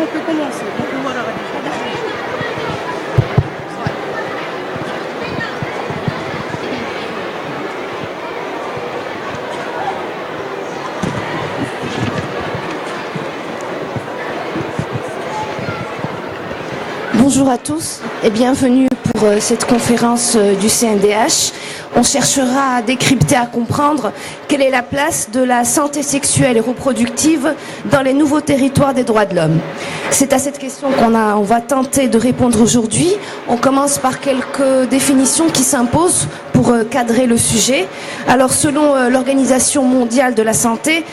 on peut commencer. Donc voilà, Bonjour à tous et bienvenue pour cette conférence du CNDH. On cherchera à décrypter, à comprendre quelle est la place de la santé sexuelle et reproductive dans les nouveaux territoires des droits de l'homme. C'est à cette question on va tenter de répondre aujourd'hui. On commence par quelques définitions qui s'imposent pour cadrer le sujet. Alors, selon l'Organisation mondiale de la santé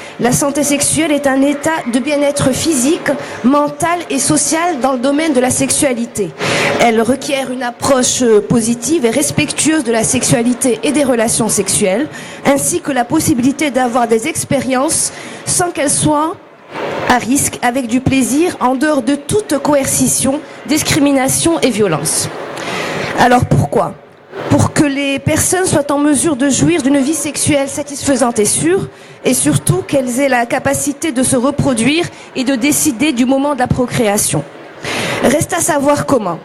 sexuelle est un état de bien-être physique, mental et social dans le domaine de la sexualité. Elle requiert une approche positive et respectueuse de la sexualité et des relations sexuelles, ainsi que la possibilité d'avoir des expériences sans qu'elles soient à risque, avec du plaisir, en dehors de toute coercition, discrimination et violence. Alors pourquoi ? Pour que les personnes soient en mesure de jouir d'une vie sexuelle satisfaisante et sûre, et surtout qu'elles aient la capacité de se reproduire et de décider du moment de la procréation. Reste à savoir comment.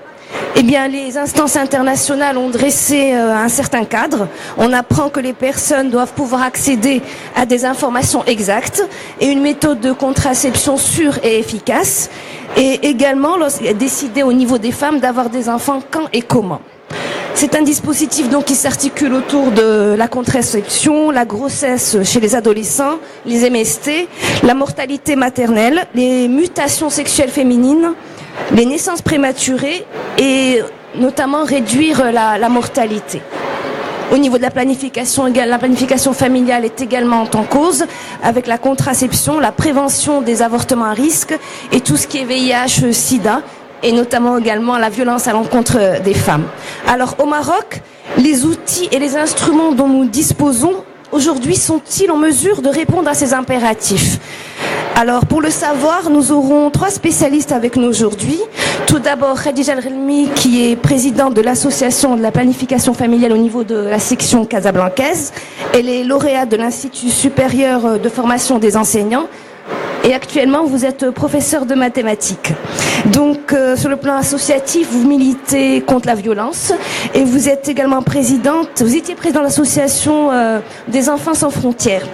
Eh bien, les instances internationales ont dressé un certain cadre. On apprend que les personnes doivent pouvoir accéder à des informations exactes et une méthode de contraception sûre et efficace. Et également, décider au niveau des femmes d'avoir des enfants quand et comment. C'est un dispositif donc qui s'articule autour de la contraception, la grossesse chez les adolescents, les MST, la mortalité maternelle, les mutations sexuelles féminines, les naissances prématurées et notamment réduire la mortalité. Au niveau de la planification familiale est également en cause avec la contraception, la prévention des avortements à risque et tout ce qui est VIH, SIDA et notamment également la violence à l'encontre des femmes. Alors au Maroc, les outils et les instruments dont nous disposons aujourd'hui sont-ils en mesure de répondre à ces impératifs ? Alors, pour le savoir, nous aurons 3 spécialistes avec nous aujourd'hui. Tout d'abord, Khadija El-Relmi, qui est présidente de l'association de la planification familiale au niveau de la section casablancaise. Elle est lauréate de l'Institut supérieur de formation des enseignants. Et actuellement, vous êtes professeur de mathématiques. Donc, sur le plan associatif, vous militez contre la violence et vous êtes également vous étiez présidente de l'association des enfants sans frontières.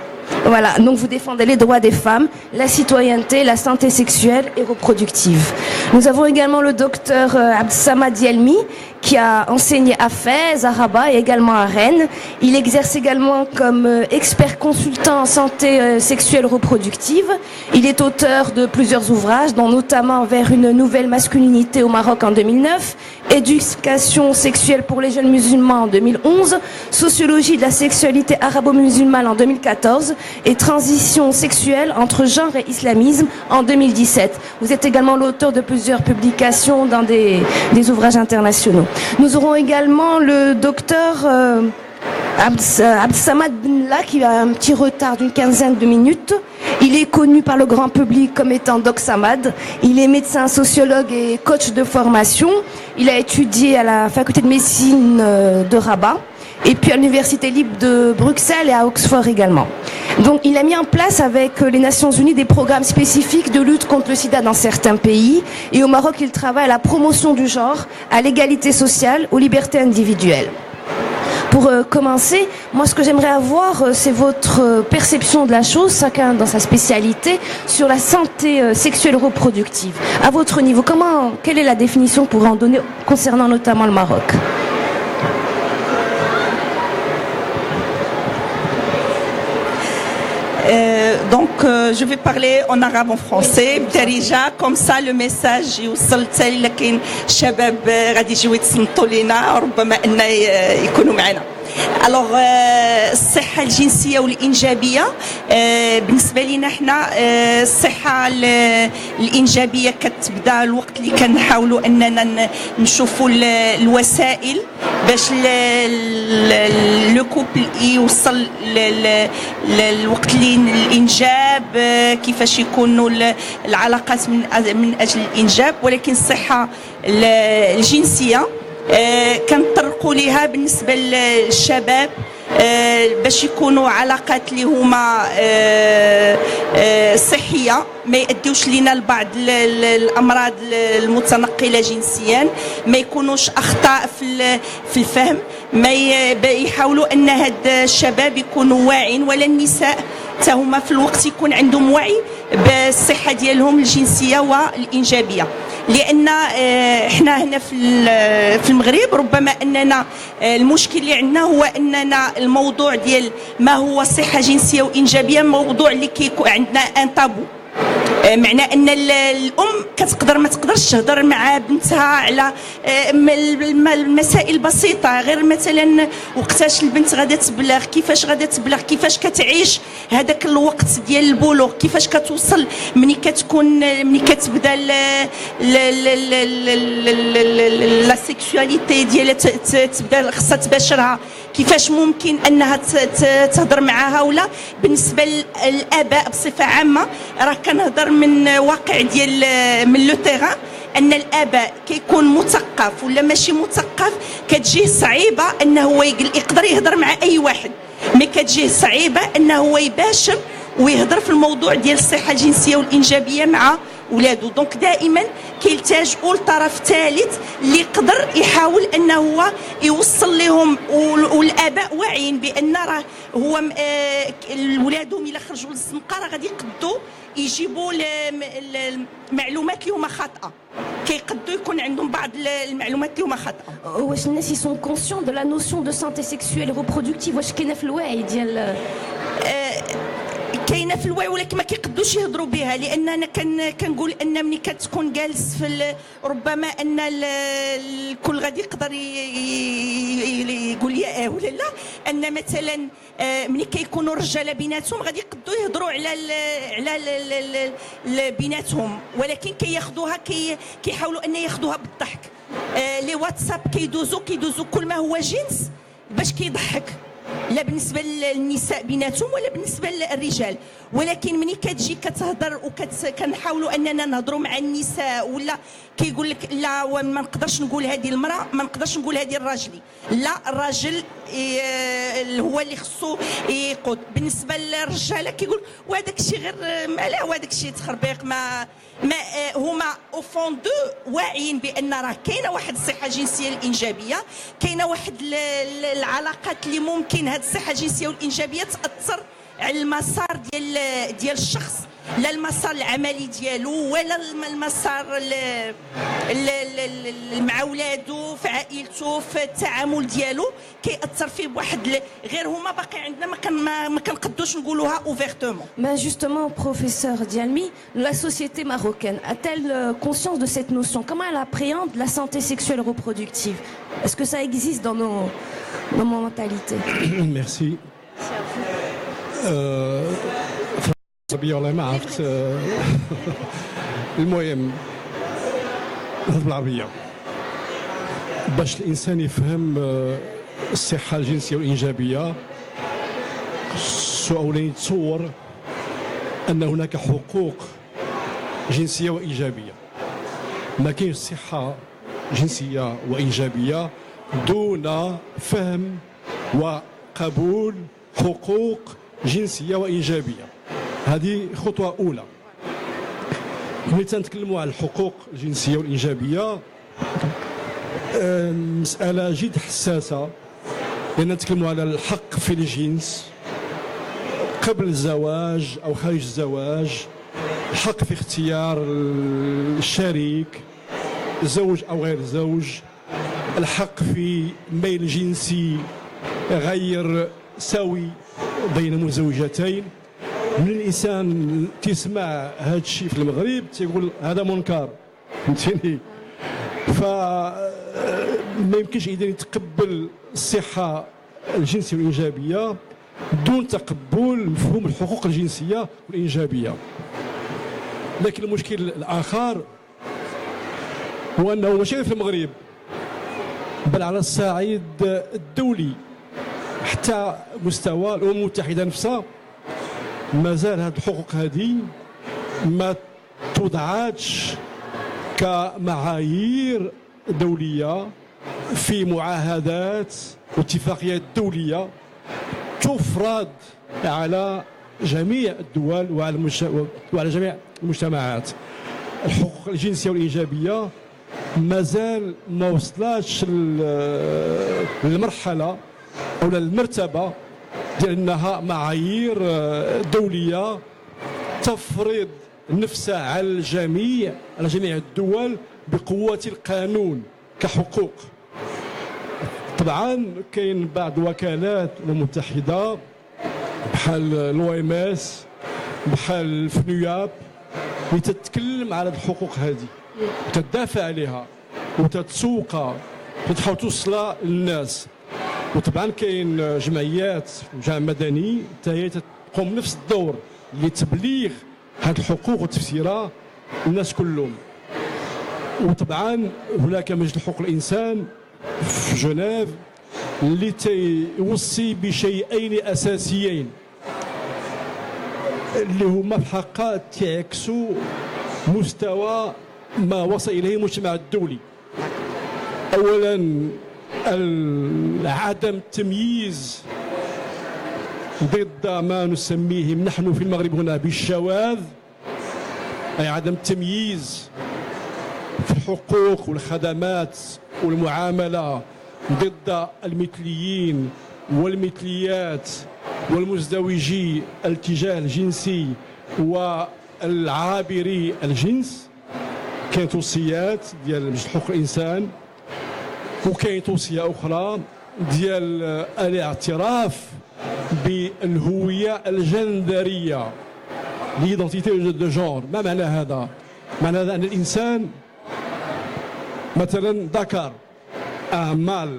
Voilà, donc vous défendez les droits des femmes, la citoyenneté, la santé sexuelle et reproductive. Nous avons également le docteur Abdessamad Dielmi, qui a enseigné à Fès, à Rabat et également à Rennes. Il exerce également comme expert consultant en santé sexuelle reproductive. Il est auteur de plusieurs ouvrages, dont notamment Vers une nouvelle masculinité au Maroc en 2009, Éducation sexuelle pour les jeunes musulmans en 2011, Sociologie de la sexualité arabo-musulmane en 2014 et Transition sexuelle entre genre et islamisme en 2017. Vous êtes également l'auteur de plusieurs publications dans des ouvrages internationaux. Nous aurons également le docteur Abdessamad Benla qui a un petit retard d'une quinzaine de minutes. Il est connu par le grand public comme étant Doc Samad. Il est médecin, sociologue et coach de formation. Il a étudié à la faculté de médecine de Rabat et puis à l'université libre de Bruxelles et à Oxford également. Donc il a mis en place avec les Nations Unies des programmes spécifiques de lutte contre le sida dans certains pays. Et au Maroc, il travaille à la promotion du genre, à l'égalité sociale, aux libertés individuelles. Pour commencer, moi ce que j'aimerais avoir, c'est votre perception de la chose, chacun dans sa spécialité, sur la santé sexuelle reproductive. À votre niveau, quelle est la définition que vous pourrez en donner concernant notamment le Maroc ? Je vais parler en arabe, en français بدارجة comme ça le message يوصل حتى إلا كاين شباب غادي يجيو يتصنتوا لينا ربما أن يكونوا معنا. Alors الصحة الجنسية والإنجابية بالنسبة لنا احنا الصحة الإنجابية كتبدا الوقت اللي كنحاولوا أننا نشوفوا الوسائل باش لو كوبل يوصل للوقت الإنجاب كيفاش يكونوا العلاقات من أجل الإنجاب. ولكن الصحة الجنسية كنطرقوا لها بالنسبة للشباب باش يكونوا علاقات اللي هما صحيه، ما يؤديوش لنا لبعض الامراض المتنقله جنسيا، ما يكونوش اخطاء في الفهم، ما يحاولوا ان هاد الشباب يكونوا واعين، ولا النساء حتى هما في الوقت يكون عندهم وعي بالصحه ديالهم الجنسيه والانجابيه. لان احنا هنا في المغرب ربما اننا المشكل اللي عندنا هو اننا الموضوع ديال ما هو صحه جنسيه وانجابيه موضوع اللي كيكون عندنا ان تابو. معنى ان الام ما تقدرش تهضر مع بنتها على المسائل بسيطه، غير مثلا وقتاش البنت غادا تبلغ، كيفاش غادا تبلغ، كيفاش كتعيش هذاك الوقت ديال البلوغ، كيفاش كتوصل ملي كتبدا لا سيكسواليتي ديالها تبدا خصها تباشرها، كيفاش ممكن انها تهضر معها. ولا بالنسبه للاباء بصفه عامه راه كنهضر من واقع ديال من لو تيران، ان الاباء كيكون مثقف ولا ماشي مثقف كتجيه صعيبه انه هو يقدر يهضر مع اي واحد، مي كتجيه صعيبه انه هو يباشر ويهضر في الموضوع ديال الصحه الجنسيه والانجابيه مع ولادو. دونك دائما كيلتجئوا لطرف ثالث اللي يقدر يحاول انه هو يوصل لهم، والاباء واعيين بان راه هو ولادهم الا خرجوا للزنقه راه غادي يقدوا يجيبوا المعلومات اللي هما خاطئه، كيقدوا يكون عندهم بعض المعلومات اللي هما خاطئه. واش الناس يسون كونسيون دو لا نوسيون دو سانتي سيكسويل ريبرودكتيف؟ واش كاينه في الوعي ديال كاينه في الوعي ولكن ما كيقدوش يهضروا بها، لان انا كنقول ان ملي كتكون جالس في ربما ان الكل غادي يقدر يقول يا ولا لا، ان مثلا ملي كيكونوا الرجاله بيناتهم غادي يقدروا يهضروا على بيناتهم، ولكن كياخذوها كيحاولوا ان ياخذوها بالضحك. لي واتساب كيدوزوا كل ما هو جنس باش كيضحك، لا بالنسبه للنساء بيناتهم ولا بالنسبه للرجال. ولكن ملي كتجي كتهضر كنحاولوا اننا نهضروا مع النساء، ولا كيقول لك لا ما نقدرش نقول هذه المراه، ما نقدرش نقول هذه الراجلي، لا الراجل هو اللي خصو يقود. بالنسبه للرجاله كيقول وهذاك الشيء غير مالا، وهذاك الشيء تخربيق ما هما او فون دو واعيين بان راه كاينه واحد الصحه الجنسيه الانجابيه، كاينه واحد العلاقات اللي ممكن هذه الصحه الجنسيه والانجابيه تاثر على المسار ديال الشخص، لا المسار العملي ديالو ولا المسار مع ولادو في عائلته في التعامل ديالو، كيأثر فيه بواحد غير هما باقي عندنا ما كنقدوش نقولوها اوفيرتومون. Ben justement, professeur Dialmi, la société marocaine a-t-elle conscience de cette notion? Comment elle appréhende la santé sexuelle reproductive? Est-ce que ça existe dans nos mentalités? Merci. العربية والله ما عرفت. المهم بالعربية باش الإنسان يفهم الصحة الجنسية والإنجابية، أولا يتصور أن هناك حقوق جنسية وإيجابية. ما كاينش صحة جنسية وإيجابية دون فهم وقبول حقوق جنسية وإيجابية. هذه خطوة أولى. ملي تنتكلموا على الحقوق الجنسية والإيجابية مسألة جد حساسة، لأن نتكلموا على الحق في الجنس قبل الزواج أو خارج الزواج، الحق في اختيار الشريك زوج أو غير زوج، الحق في ميل جنسي غير سوي بين مزوجتين. من الانسان تسمع هذا الشيء في المغرب تيقول هذا منكر، فهمتيني؟ فما يمكنش اذا يتقبل الصحه الجنسيه والانجابيه دون تقبل مفهوم الحقوق الجنسيه والانجابيه. لكن المشكل الاخر هو انه ماشي في المغرب بل على الصعيد الدولي حتى مستوى الامم المتحده نفسها مازال هذه الحقوق هذه ما توضعاتش كمعايير دوليه في معاهدات واتفاقيات دوليه تفرض على جميع الدول وعلى جميع المجتمعات. الحقوق الجنسية والإيجابية مازال ما وصلاتش للمرحلة أو للمرتبة ديال أنها معايير دولية تفرض نفسها على جميع الدول بقوة القانون كحقوق. طبعا كاين بعض وكالات المتحدة بحال الOMS بحال الفنياب اللي تتكلم على الحقوق هذه وتدافع عليها وتتسوقها وتحاول توصلها للناس. وطبعا كاين جمعيات مجتمع مدني حتى هي تقوم بنفس الدور لتبليغ هذه الحقوق وتفسيرها للناس كلهم. وطبعا هناك مجلس حقوق الانسان في جنيف اللي تيوصي بشيئين اساسيين اللي هما في الحقيقه تعكسوا مستوى ما وصل اليه المجتمع الدولي. اولا عدم التمييز ضد ما نسميه نحن في المغرب هنا بالشواذ، اي عدم التمييز في الحقوق والخدمات والمعامله ضد المثليين والمثليات والمزدوجي الاتجاه الجنسي والعابري الجنس. كاين توصيات ديال مجلس حقوق الانسان وكاين توصيه اخرى ديال الاعتراف بالهويه الجندريه ليدونتيتي دو جونر. ما معنى هذا؟ معنى هذا ان الانسان مثلا ذكر اعمال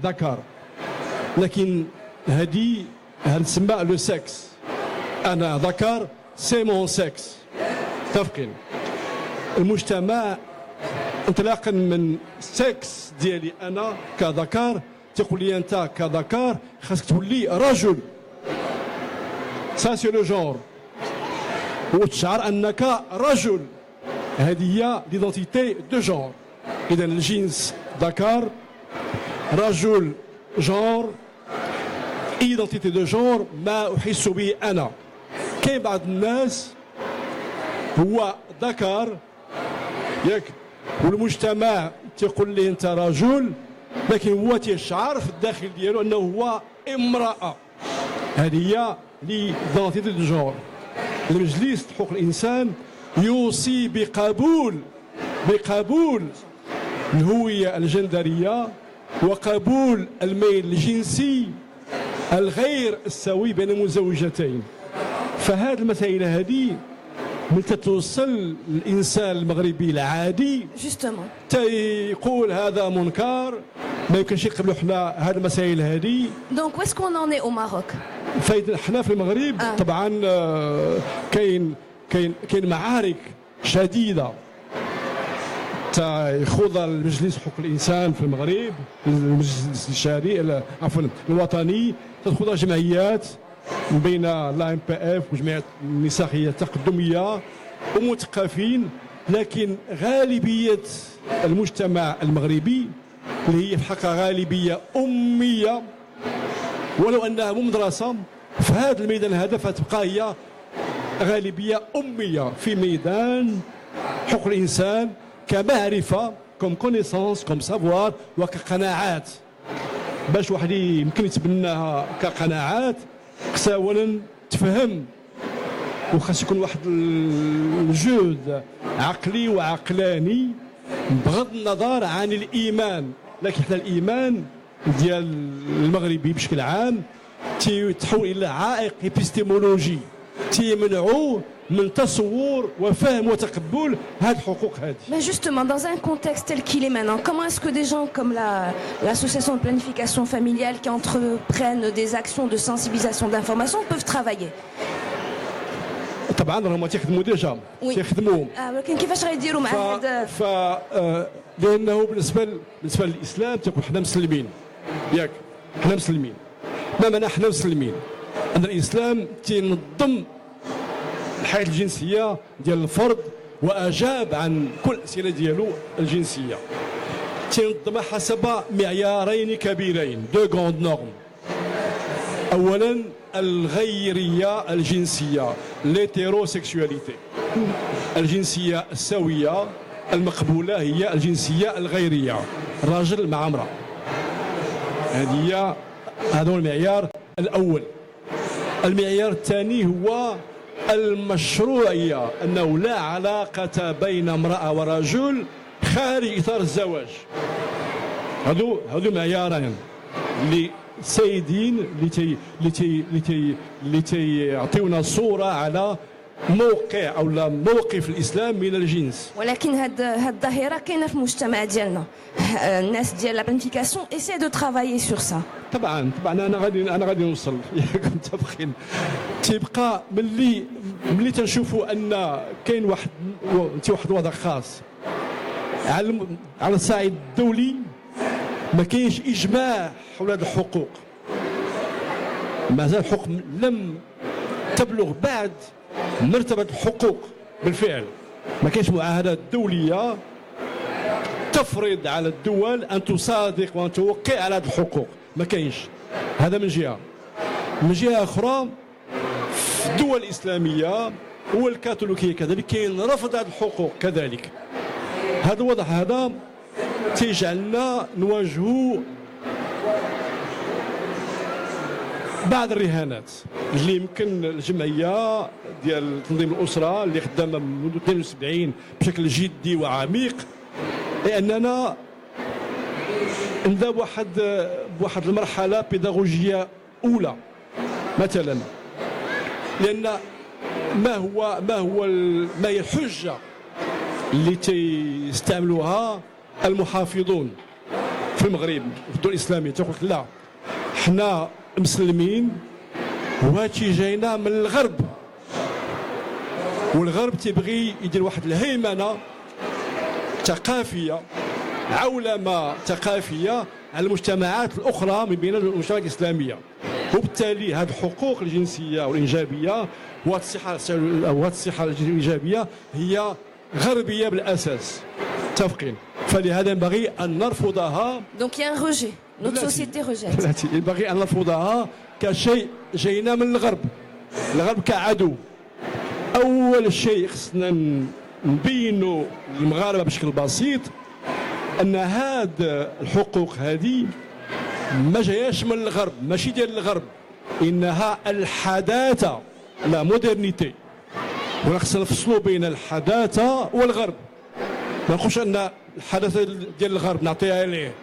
ذكر، لكن هذه تسمى لو سكس. انا ذكر سي مون سكس. متفقين؟ المجتمع انطلاقا من سكس ديالي انا كذكر تقول لي انت كذكر خاصك تولي رجل، سا سي لو جونر، وتشعر انك رجل. هذه هي ليدونتيتي دو جونر. اذا الجنس ذكر، رجل جونر، ايدونتيتي دو جونر ما احس به انا. كاين بعض الناس هو ذكر ياك والمجتمع تيقول ليه انت رجل، لكن هو تيشعر في الداخل ديالو انه هو امراه. هذه هي ليدونتيتي دو جونر. المجلس حقوق الانسان يوصي بقبول الهويه الجندريه وقبول الميل الجنسي الغير السوي بين المزوجتين. فهذه المسائل هذه من تتوصل الانسان المغربي العادي تيقول هذا منكر، ما يمكنش يقبلوا حنا هذه المسائل هذه. دونك ويس كون اون اي او ماروك؟ حنا في المغرب طبعا كاين معارك شديده يخوضها المجلس حقوق الانسان في المغرب، المجلس الاستشاري عفوا الوطني، تخوضها جمعيات بين لا ام بي اف وجمعيات النسائيه التقدميه ومثقفين. لكن غالبيه المجتمع المغربي اللي هي في الحقيقه غالبيه اميه ولو انها مو مدرسه، في هذا الميدان هذا فتبقى هي غالبيه اميه في ميدان حقوق الانسان كمعرفه، كوم كونيسونس، كوم سافوار وكقناعات. باش واحد يمكن يتبناها كقناعات خصها اولا تفهم، وخاص يكون واحد الجهد عقلي وعقلاني بغض النظر عن الايمان. لكن حنا الايمان ديال المغربي بشكل عام تيتحول الى عائق ايبيستيمولوجي تيمنعوه من تصور وفهم وتقبل هذه الحقوق هذه. Mais justement, dans un contexte tel qu'il est maintenant, comment est-ce que des gens comme l'association de planification familiale qui entreprennent des actions de sensibilisation, d'information peuvent travailler? طبعا راهم تيخدموا ديجا تيخدموا، ولكن كيفاش غيديروا مع هذا؟ لانه بالنسبه للاسلام تيقول حنا مسلمين، ياك حنا مسلمين. ما معنى حنا مسلمين؟ ان الاسلام تينظم الحياه الجنسيه ديال الفرد واجاب عن كل الاسئله ديالو الجنسيه، تينظمها حسب معيارين كبيرين، دو غروند نورم. اولا الغيريه الجنسيه، ليتيروسيكسواليتي، الجنسيه السويه المقبوله هي الجنسيه الغيريه، راجل مع امراه. هذا هو المعيار الاول. المعيار الثاني هو المشروعيه، انه لا علاقه بين امراه ورجل خارج اطار الزواج. هذو معيارين لسيدين لتيعطيونا صوره على موقع او لا موقف الاسلام من الجنس. ولكن هاد الظاهره كاينه في المجتمع ديالنا. الناس ديال لا بلانيفيكاسيون ايساي دو ترافايي سور سا. طبعا انا غادي نوصل ياك متفقين. تيبقى ملي تنشوفوا ان كاين واحد الوضع خاص على الصعيد الدولي، ما كاينش اجماع حول هذه الحقوق، مازال الحقوق لم تبلغ بعد مرتبه الحقوق بالفعل. ما كاينش معاهدات دوليه تفرض على الدول ان تصادق وان توقع على هذه الحقوق، ما كاينش. هذا من جهه. من جهه اخرى في الدول الاسلاميه والكاثوليكيه كذلك كاين رفض هذه الحقوق كذلك. هذا الوضع هذا تيجعلنا نواجهوا بعض الرهانات اللي يمكن الجمعيه ديال تنظيم الاسره اللي خدامه منذ 72 بشكل جدي وعميق، لاننا نبدا بواحد المرحله بيداغوجيه اولى مثلا. لان ما هي الحجه اللي تيستعملوها المحافظون في المغرب في الدول الاسلاميه؟ تقول لا حنا مسلمين وهادشي جاينا من الغرب، والغرب تيبغي يدير واحد الهيمنه ثقافيه، عولمه ثقافيه على المجتمعات الاخرى من بين المجتمعات الاسلاميه. وبالتالي هذه الحقوق الجنسيه والانجابيه والصحه الانجابيه هي غربيه بالاساس، متفقين. فلهذا ينبغي ان نرفضها. دونك يا ان ريجي نوت سوسيتي ريجيت. ينبغي ان نرفضها كشيء جاينا من الغرب كعدو. اول شيء خصنا نبينوا للمغاربه بشكل بسيط ان هاد الحقوق هذه ما جاياش من الغرب، ماشي ديال الغرب، انها الحداثه، لا مودرنيتي. وخصنا نفصلوا بين الحداثه والغرب. ما نقولش ان الحداثه ديال الغرب نعطيها ليه،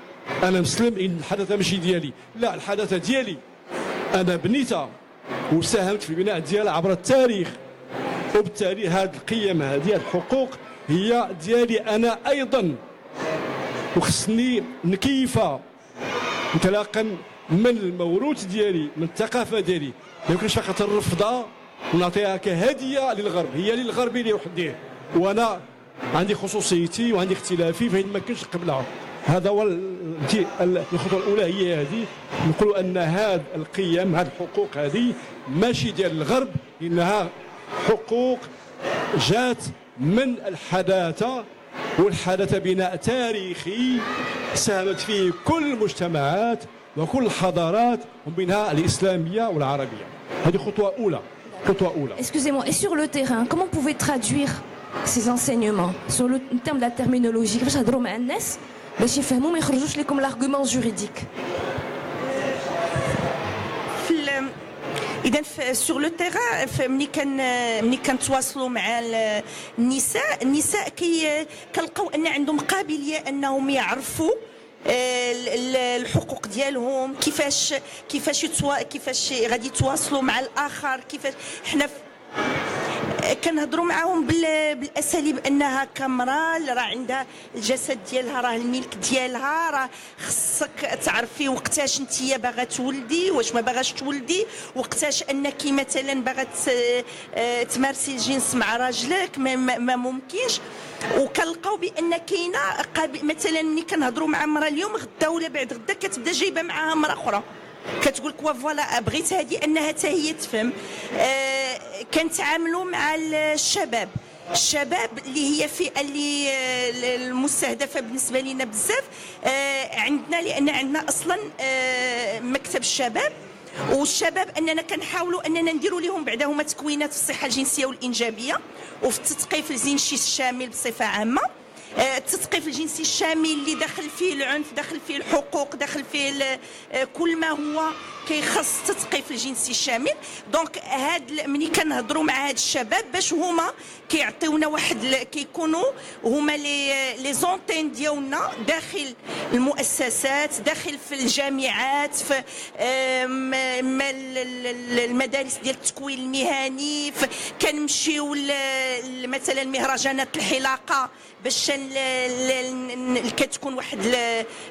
انا مسلم ان الحداثه ماشي ديالي، لا الحداثه ديالي، انا بنيتها وساهمت في البناء ديالها عبر التاريخ. وبالتالي هذه القيم هذه الحقوق هي ديالي انا ايضا، وخصني نكيفها انطلاقا من الموروث ديالي، من الثقافه ديالي. ما يمكنش فقط نرفضها ونعطيها كهديه للغرب، هي للغربي اللي وحده، وانا عندي خصوصيتي وعندي اختلافي، فهي ما يمكنش نقبلها. هذا هو الخطوه الاولى، هي هذه. نقولوا ان هذه القيم هذه الحقوق هذه ماشي ديال الغرب، انها حقوق جات من الحداثه، والحداثه بناء تاريخي ساهمت فيه كل المجتمعات وكل الحضارات ومنها الاسلاميه والعربيه. هذه خطوه اولى. Excusez-moi, et sur le terrain, comment vous pouvez traduire ces enseignements sur le terme de la terminologie كيفاش تهضروا مع الناس باش يفهموا ما يخرجوش لكم l'argument juridique؟ اذا سور لو تيغان ملي كنتواصلوا مع النساء كنلقاو ان عندهم قابليه انهم يعرفوا الحقوق ديالهم، كيفاش غادي يتواصلوا مع الاخر، كيفاش حنا كنهضروا معاهم بالاساليب انها كامراه اللي راه عندها الجسد ديالها، راه الملك ديالها، راه خصك تعرفي وقتاش نتيا باغا تولدي، واش ما باغاش تولدي، وقتاش انك مثلا باغا تمارسي الجنس مع راجلك ما ممكنش. وكنلقاو بان كاينه مثلا ملي كنهضروا مع مراه اليوم، غدا ولا بعد غدا كتبدا جايبه معاها مراه اخرى، كتقول لك فوالا بغيت هذه انها حتى هي تفهم. كنتعاملوا مع الشباب اللي هي فئه اللي المستهدفه بالنسبه لنا بزاف عندنا، لان عندنا اصلا مكتب الشباب والشباب اننا كنحاولوا اننا نديروا لهم بعدا هما تكوينات في الصحه الجنسيه والانجابيه وفي التثقيف الجنسي الشامل بصفه عامه. التثقيف الجنسي الشامل اللي داخل فيه العنف، داخل فيه الحقوق، داخل فيه كل ما هو كيخص التثقيف الجنسي الشامل. دونك هاد ملي كنهضروا مع هاد الشباب باش هما كيعطيونا واحد كيكونوا هما لي زونتين ديالنا داخل المؤسسات، داخل في الجامعات، في المدارس ديال التكوين المهني، كنمشيو مثلا مهرجانات الحلاقه باش كتكون واحد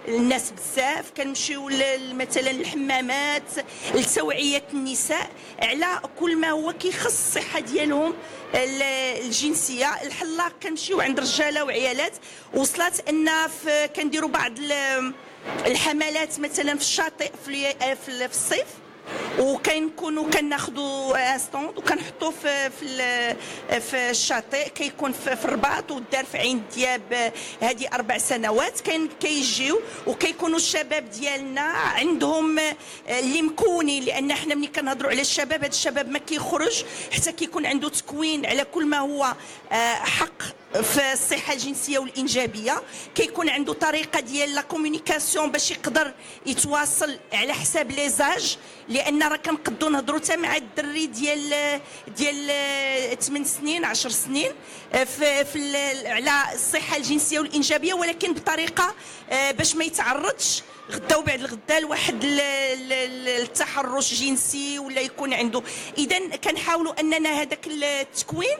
الناس بزاف، كنمشيو مثلا الحمامات لتوعيه النساء على كل ما هو كيخص الصحه ديالهم الجنسيه. الحلاق كنمشيو عند رجاله وعيالات. وصلت ان كنديروا بعض الحملات مثلا في الشاطئ في الصيف، وكنكونوا كناخذوا ستوند وكنحطوه في الشاطئ، كيكون في الرباط ودار في عين دياب. هذه 4 سنوات كيجيو وكيكونوا الشباب ديالنا عندهم اللي مكونين، لان احنا ملي كنهضروا على الشباب، هذا الشباب ما كيخرج حتى كيكون عنده تكوين على كل ما هو حق في الصحه الجنسيه والانجابيه، كيكون عنده طريقه ديال لا كومونيكاسيون باش يقدر يتواصل على حساب لي زاج. لان راه كنقدروا نهضروا حتى مع الدري ديال 8 سنين 10 سنين على الصحه الجنسيه والانجابيه، ولكن بطريقه باش ما يتعرضش غدا وبعد الغدا لواحد التحرش جنسي ولا يكون عنده. اذا كنحاولوا اننا هذاك التكوين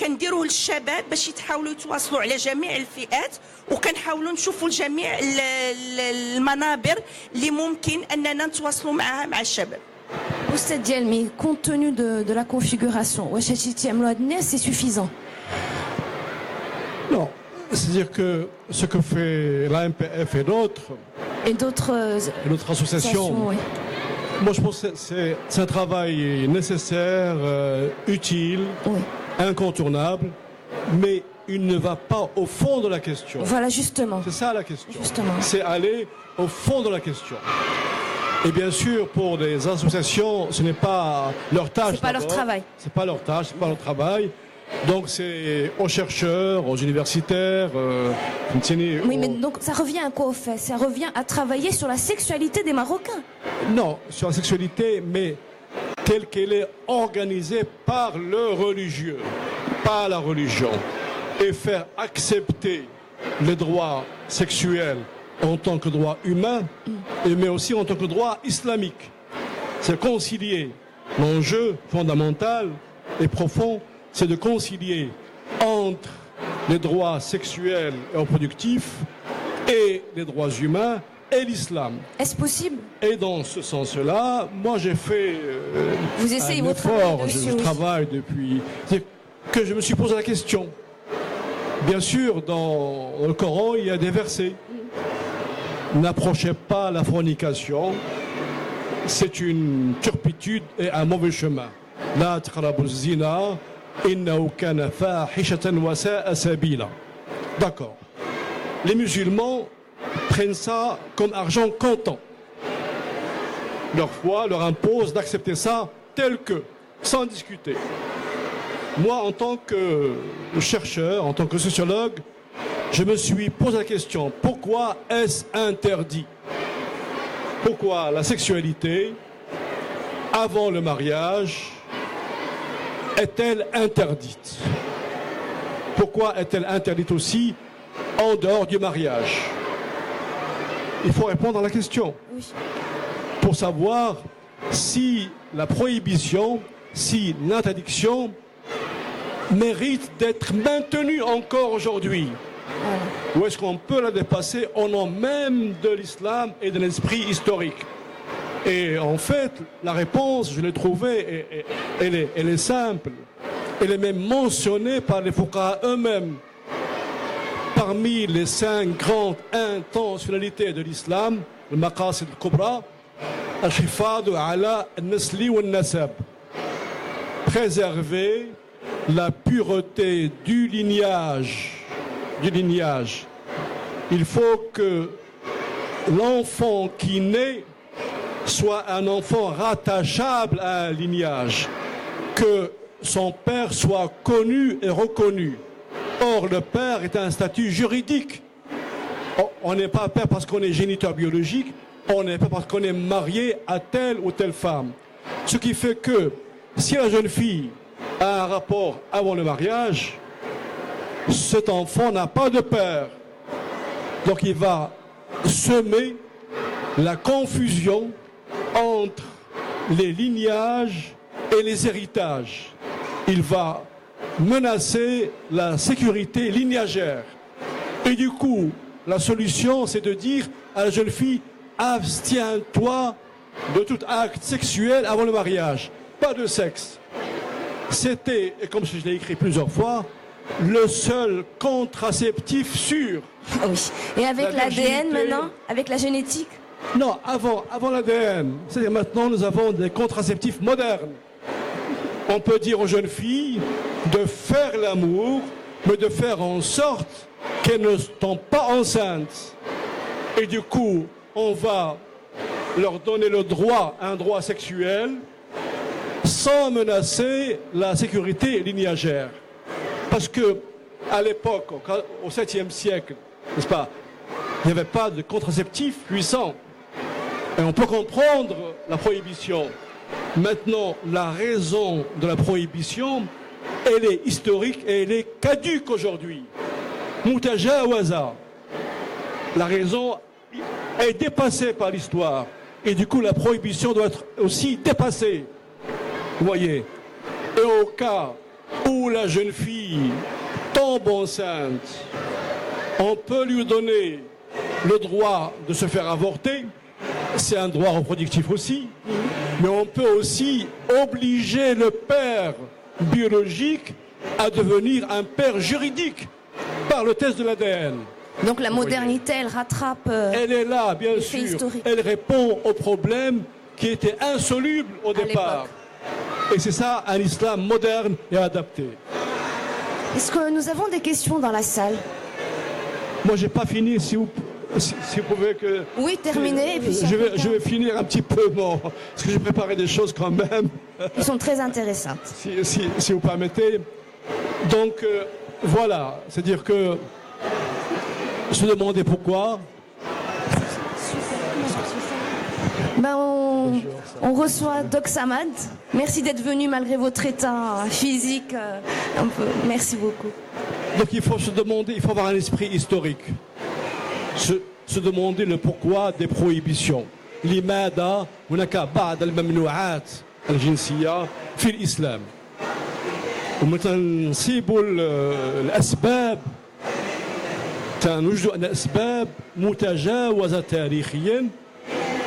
كنديروه للشباب باش يتحاولوا يتواصلوا على جميع الفئات، وكنحاولوا نشوفوا جميع المنابر اللي ممكن اننا نتواصلوا معها مع الشباب. أستاذ ديالمي, compte tenu de la configuration, واش هادشي تعملوا هاد الناس سي suffisant؟ Non, c'est-à-dire que ce que fait l'AMPF et d'autres associations, oui. moi je pense que c'est un travail nécessaire, utile, Oui. incontournable, mais il ne va pas au fond de la question. Voilà, justement. C'est ça la question. Justement. C'est aller au fond de la question. Et bien sûr, pour les associations, ce n'est pas leur tâche. C'est pas leur travail. C'est pas leur tâche, c'est pas leur travail. Donc c'est aux chercheurs, aux universitaires. Oui, mais donc ça revient à quoi au fait? Ça revient à travailler sur la sexualité des Marocains. Non, sur la sexualité, mais telle qu'elle est organisée par le religieux, par la religion, et faire accepter les droits sexuels en tant que droit humain, mais aussi en tant que droit islamique. C'est concilier l'enjeu fondamental et profond, c'est de concilier entre les droits sexuels et reproductifs et les droits humains et l'islam. Est-ce possible? Et dans ce sens-là, moi j'ai fait Vous essayez un votre effort, travail dessus, je oui. travaille depuis, c'est que je me suis posé la question. Bien sûr, dans le Coran, il y a des versets. N'approchez pas la fornication, c'est une turpitude et un mauvais chemin. La taqrabu zina, innahu kana fahishatan wa sa'a sabila. D'accord. Les musulmans prennent ça comme argent comptant. Leur foi leur impose d'accepter ça tel que, sans discuter. Moi, en tant que chercheur, en tant que sociologue, je me suis posé la question, pourquoi est-ce interdit? Pourquoi la sexualité, avant le mariage, est-elle interdite? Pourquoi est-elle interdite aussi en dehors du mariage? Il faut répondre à la question. Oui. Pour savoir si la prohibition, si l'interdiction mérite d'être maintenue encore aujourd'hui. Voilà. Ou est-ce qu'on peut la dépasser au nom même de l'islam et de l'esprit historique? Et en fait, la réponse, je l'ai trouvée, elle est simple. Elle est même mentionnée par les fuqaha eux-mêmes. Parmi les 5 grandes intentionnalités de l'islam, le maqasid al-kubra, al-hifad ala al-nasli wa al-nasab. Préserver la pureté du lignage. Il faut que l'enfant qui naît soit un enfant rattachable à un lignage, que son père soit connu et reconnu. Or, le père est un statut juridique. On n'est pas père parce qu'on est géniteur biologique, on n'est pas parce qu'on est marié à telle ou telle femme. Ce qui fait que si la jeune fille a un rapport avant le mariage, cet enfant n'a pas de père. Donc il va semer la confusion entre les lignages et les héritages. Il va menacer la sécurité lignagère. Et du coup, la solution, c'est de dire à la jeune fille, abstiens-toi de tout acte sexuel avant le mariage. Pas de sexe. C'était, et comme je l'ai écrit plusieurs fois, le seul contraceptif sûr. Oui. Et avec l'ADN maintenant, avec la génétique? Non, avant l'ADN. C'est-à-dire maintenant, nous avons des contraceptifs modernes. On peut dire aux jeunes filles de faire l'amour, mais de faire en sorte qu'elles ne tombent pas enceintes. Et du coup, on va leur donner le droit, un droit sexuel, sans menacer la sécurité lignagère. Parce que, à l'époque, au 7e siècle, n'est-ce pas, il n'y avait pas de contraceptif puissant. Et on peut comprendre la prohibition. Maintenant, la raison de la prohibition, elle est historique et elle est caduque aujourd'hui. Mutajawaza. La raison est dépassée par l'histoire. Et du coup, la prohibition doit être aussi dépassée. Vous voyez. Et au cas où la jeune fille tombe enceinte, on peut lui donner le droit de se faire avorter. C'est un droit reproductif aussi. Mais on peut aussi obliger le père biologique à devenir un père juridique par le test de l'ADN. Donc la modernité, elle rattrape. Elle est là, bien sûr. Historiques. Elle répond aux problèmes qui étaient insolubles au départ. Et c'est ça, un islam moderne et adapté. Est-ce que nous avons des questions dans la salle? Moi, j'ai pas fini. Si vous pouvez que... Oui, terminé. Et puis je vais finir un petit peu, parce que j'ai préparé des choses quand même. Ils sont très intéressantes. Si vous permettez. Donc, voilà. C'est-à-dire que se demander pourquoi. On reçoit Doc Samad. Merci d'être venu malgré votre état physique un peu. Merci beaucoup. Donc il faut se demander, il faut avoir un esprit historique. Se demander le pourquoi des prohibitions. لماذا هناك بعض الممنوعات الجنسية في الإسلام. ومثلا نصيبوا الأسباب نوجد أن الأسباب متجاوزة تاريخيا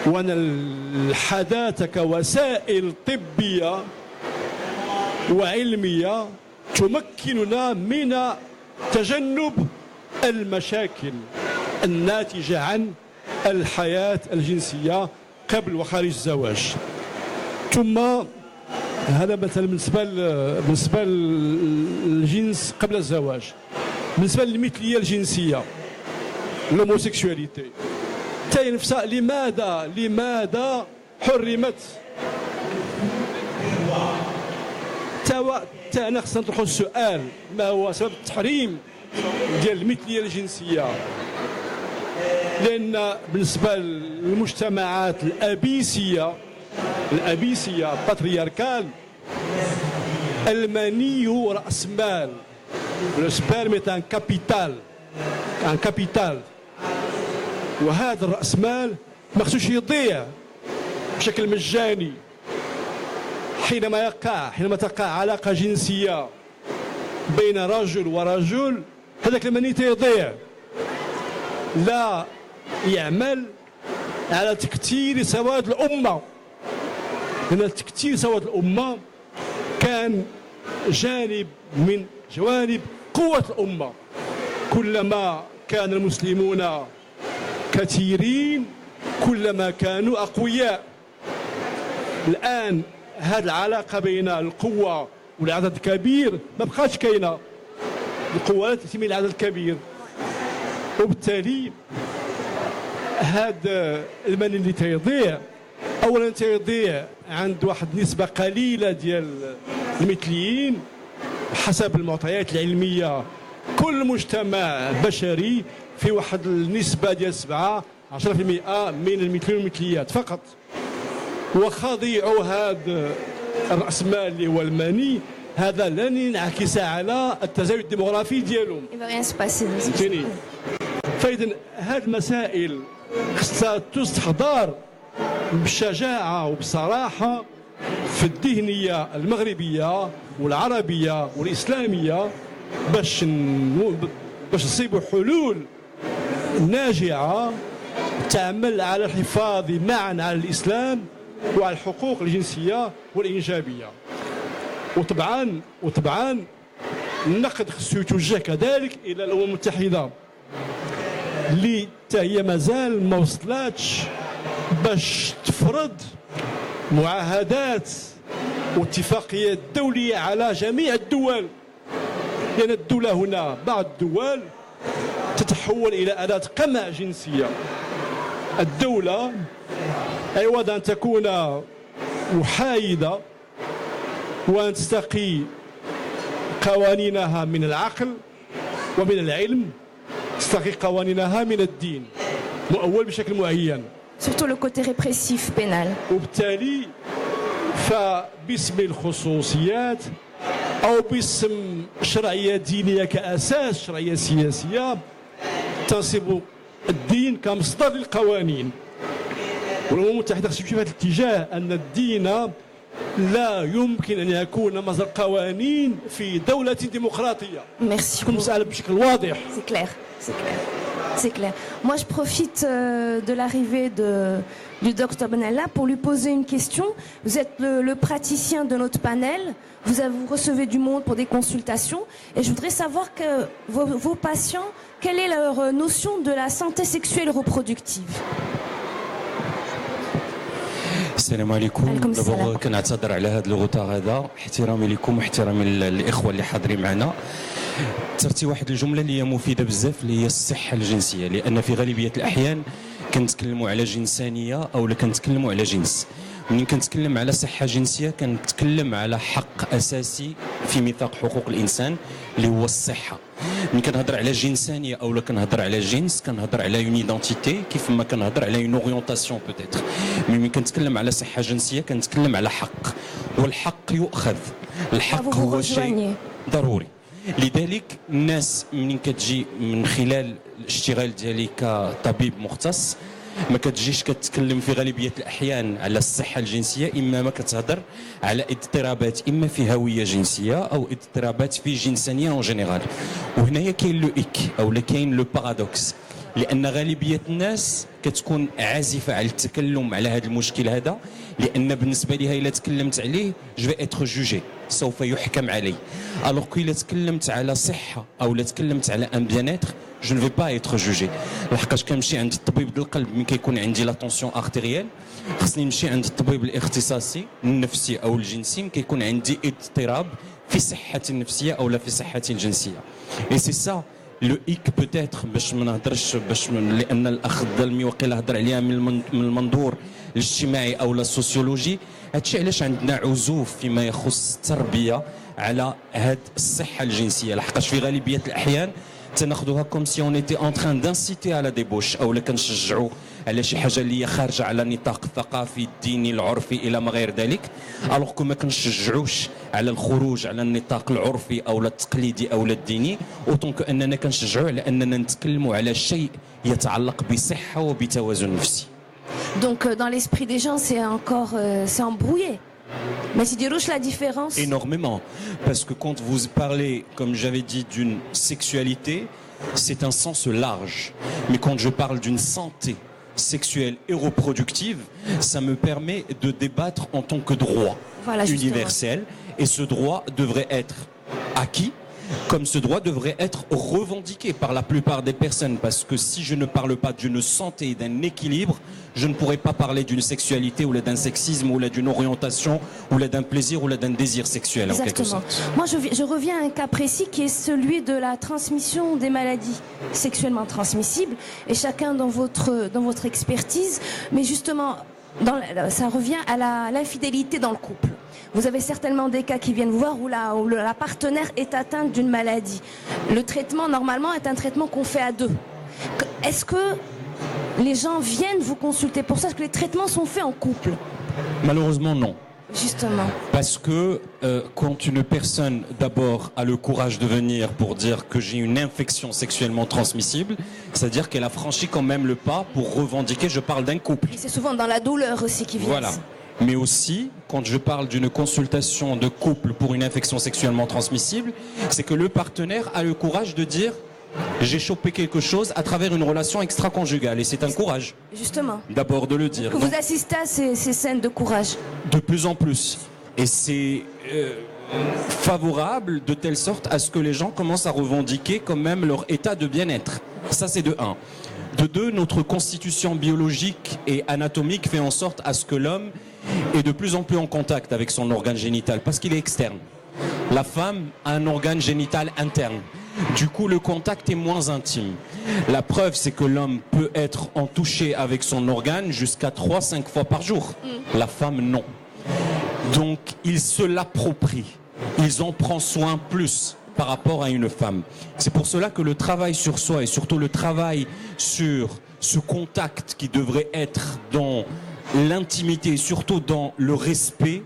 وأن الحداثة كوسائل طبية وعلمية تمكننا من تجنب المشاكل الناتجة عن الحياة الجنسية قبل وخارج الزواج. ثم هذا مثلا بالنسبة للجنس قبل الزواج. بالنسبة للمثلية الجنسية l'homosexualité. تاني نفسها لماذا حرمت؟ تانا خصنا نطرحوا السؤال، ما هو سبب التحريم ديال المثلية الجنسية؟ لأن بالنسبة للمجتمعات الأبيسية باترياركال، المني رأس مال. Le sperme est un capital. وهذا الرأس مال ما خصوش يضيع بشكل مجاني. حينما تقع علاقة جنسية بين رجل ورجل، هذاك المني يضيع. لا يعمل على تكتير سواد الأمة، لأن تكتير سواد الأمة كان جانب من جوانب قوة الأمة. كلما كان المسلمون كثيرين كلما كانوا أقوياء. الآن هذه العلاقة بين القوة والعدد الكبير ما بقاش كاينة. القوة لا تأتي من العدد الكبير، وبالتالي هذا المال اللي تيضيع اولا تيضيع عند واحد نسبه قليله ديال المثليين حسب المعطيات العلميه. كل مجتمع بشري في واحد النسبه ديال 7-10% من المثليين والمثليات فقط. وخضيعوا هذا الرأسمالي والماني هذا لن ينعكس على التزايد الديموغرافي ديالهم. فهمتيني؟ فإذا هذه المسائل خصها تستحضر بالشجاعة وبصراحة في الذهنية المغربية والعربية والإسلامية باش نصيبوا حلول ناجعة تعمل على الحفاظ معا على الإسلام وعلى الحقوق الجنسية والإنجابية. وطبعا النقد خصو يتوجه كذلك إلى الأمم المتحدة اللي هي مازال ما وصلاتش باش تفرض معاهدات واتفاقيات دولية على جميع الدول، لأن الدولة هنا بعض الدول تتحول إلى أداة قمع جنسية. الدولة عوض أن تكون محايدة وأن تستقي قوانينها من العقل ومن العلم، تستقي قوانينها من الدين مؤول بشكل معين. Surtout le côté répressif pénal. وبالتالي فباسم الخصوصيات أو باسم شرعية دينية كأساس شرعية سياسية تنصب الدين كمصدر للقوانين. والأمم المتحدة خصها تمشي في هذا الاتجاه أن الدين لا يمكن أن يكون مصدر قوانين في دولة ديمقراطية. Merci. تكون مسألة بشكل واضح. C'est clair, c'est clair. C'est clair. Moi, je profite de l'arrivée du docteur Benalla pour lui poser une question. Vous êtes le praticien de notre panel. Vous recevez du monde pour des consultations. Et je voudrais savoir que vos patients, quelle est leur notion de la santé sexuelle et reproductive? السلام عليكم. دابا كنعتذر على هذا الغطاء هذا، احترامي لكم واحترامي للاخوه اللي حاضرين معنا. ترتي واحد الجمله اللي هي مفيده بزاف اللي هي الصحه الجنسيه، لان في غالبيه الاحيان كنتكلموا على جنسانيه او لا كنتكلموا على جنس. منين كنتكلم على صحه جنسيه كنتكلم على حق اساسي في ميثاق حقوق الانسان اللي هو الصحه. ملي كنهضر على جنسانيه او لا كنهضر على جنس كنهضر على اون ايدونتيتي كيف ما كنهضر على اون اورينتاسيون بوتيتر. ملي كنتكلم على صحه جنسيه كنتكلم على حق، والحق يؤخذ. الحق هو شيء ضروري. لذلك الناس منين كتجي من خلال الاشتغال ديالي كطبيب مختص ما كتجيش كتكلم في غالبيه الاحيان على الصحه الجنسيه، اما ما كتهضر على اضطرابات اما في هويه جنسيه او اضطرابات في جنسانيه اون جينيرال. وهنايا كاين لو ايك او كاين لو بارادوكس، لان غالبيه الناس كتكون عازفه على التكلم على هذا المشكل هذا، لان بالنسبه لها الا تكلمت عليه جو في اتر جوجي، سوف يحكم علي. الوغ كو الا تكلمت على صحه او لا تكلمت على ان بيان اتر جو ne vais pas être jugé. لحقاش كنمشي عند الطبيب ديال القلب ملي كيكون عندي لا طونسيون ارتيريال، خصني نمشي عند الطبيب الاختصاصي النفسي او الجنسي ملي كيكون عندي اضطراب في صحتي النفسيه او لا في صحتي الجنسيه. اي سي سا لو ايك بوتيتر باش ما نهضرش لان الاخ الظلمي وقيل هضر عليها من المنظور الاجتماعي او لا السوسيولوجي. هادشي علاش عندنا عزوف فيما يخص التربيه على هاد الصحه الجنسيه، لحقاش في غالبيه الاحيان تناخذوها كوم سي اون ايتي اون تران دانسيتي على دي بوش او لا كنشجعوا على شي حاجه اللي هي خارجه على النطاق الثقافي الديني العرفي الى ما غير ذلك، الوغ كو ما كنشجعوش على الخروج على النطاق العرفي او التقليدي او الديني، اوتون كو اننا كنشجعوا على اننا نتكلموا على شيء يتعلق بصحه وبتوازن نفسي. Donc dans l'esprit des gens c'est encore c'est embrouillé. Mais c'est dire la différence. Énormément, parce que quand vous parlez, comme j'avais dit, d'une sexualité, c'est un sens large. Mais quand je parle d'une santé sexuelle et reproductive, ça me permet de débattre en tant que droit universel. Et ce droit devrait être acquis, comme ce droit devrait être revendiqué par la plupart des personnes. Parce que si je ne parle pas d'une santé et d'un équilibre, je ne pourrais pas parler d'une sexualité ou d'un sexisme ou d'une orientation ou d'un plaisir ou d'un désir sexuel. Exactement. En quelque sorte. Moi je reviens à un cas précis qui est celui de la transmission des maladies sexuellement transmissibles, et chacun dans votre expertise. Mais justement, ça revient à l'infidélité dans le couple. Vous avez certainement des cas qui viennent vous voir où la partenaire est atteinte d'une maladie. Le traitement, normalement, est un traitement qu'on fait à deux. Est-ce que les gens viennent vous consulter pour ça? Est-ce que les traitements sont faits en couple? Malheureusement, non. Justement. Parce que quand une personne, d'abord, a le courage de venir pour dire que j'ai une infection sexuellement transmissible, c'est-à-dire qu'elle a franchi quand même le pas pour revendiquer, je parle d'un couple. Et c'est souvent dans la douleur aussi qui vient. Voilà. Mais aussi, quand je parle d'une consultation de couple pour une infection sexuellement transmissible, c'est que le partenaire a le courage de dire j'ai chopé quelque chose à travers une relation extra-conjugale. Et c'est un courage. Justement. D'abord de le dire. Que vous assistez à ces scènes de courage. De plus en plus. Et c'est favorable de telle sorte à ce que les gens commencent à revendiquer quand même leur état de bien-être. Ça, c'est de 1. De 2, notre constitution biologique et anatomique fait en sorte à ce que l'homme est de plus en plus en contact avec son organe génital parce qu'il est externe. La femme a un organe génital interne. Du coup, le contact est moins intime. La preuve, c'est que l'homme peut être en toucher avec son organe jusqu'à 3-5 fois par jour. La femme, non. Donc, il se l'approprie. Ils en prennent soin plus par rapport à une femme. C'est pour cela que le travail sur soi et surtout le travail sur ce contact qui devrait être dans l'intimité et surtout dans le respect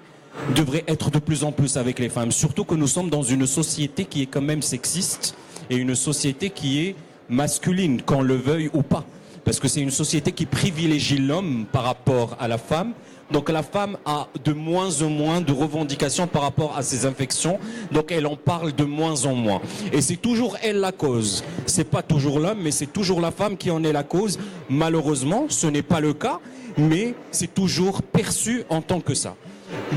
devrait être de plus en plus avec les femmes. Surtout que nous sommes dans une société qui est quand même sexiste et une société qui est masculine, qu'on le veuille ou pas. Parce que c'est une société qui privilégie l'homme par rapport à la femme. Donc la femme a de moins en moins de revendications par rapport à ses infections. Donc elle en parle de moins en moins. Et c'est toujours elle la cause. C'est pas toujours l'homme, mais c'est toujours la femme qui en est la cause. Malheureusement, ce n'est pas le cas, mais c'est toujours perçu en tant que ça.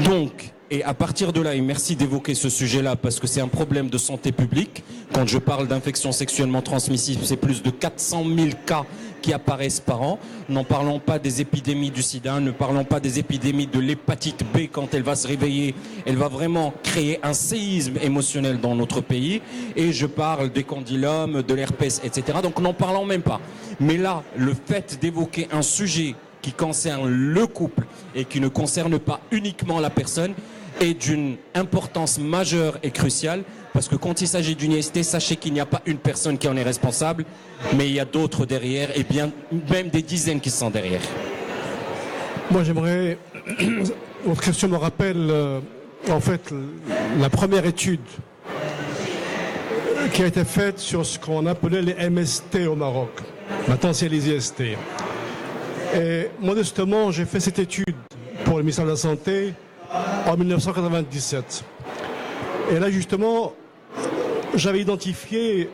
Donc, et à partir de là, et merci d'évoquer ce sujet-là parce que c'est un problème de santé publique. Quand je parle d'infections sexuellement transmissibles, c'est plus de 400 000 cas qui apparaissent par an. N'en parlons pas des épidémies du sida, ne parlons pas des épidémies de l'hépatite B. Quand elle va se réveiller, elle va vraiment créer un séisme émotionnel dans notre pays. Et je parle des condylomes, de l'herpès, etc. Donc n'en parlons même pas. Mais là, le fait d'évoquer un sujet qui concerne le couple et qui ne concerne pas uniquement la personne est d'une importance majeure et cruciale parce que quand il s'agit d'une IST, sachez qu'il n'y a pas une personne qui en est responsable, mais il y a d'autres derrière et bien même des dizaines qui sont derrière. Moi j'aimerais, votre question me rappelle en fait la première étude qui a été faite sur ce qu'on appelait les MST au Maroc. Maintenant c'est les IST. Et modestement, j'ai fait cette étude pour le ministère de la Santé en 1997. Et là, justement, j'avais identifié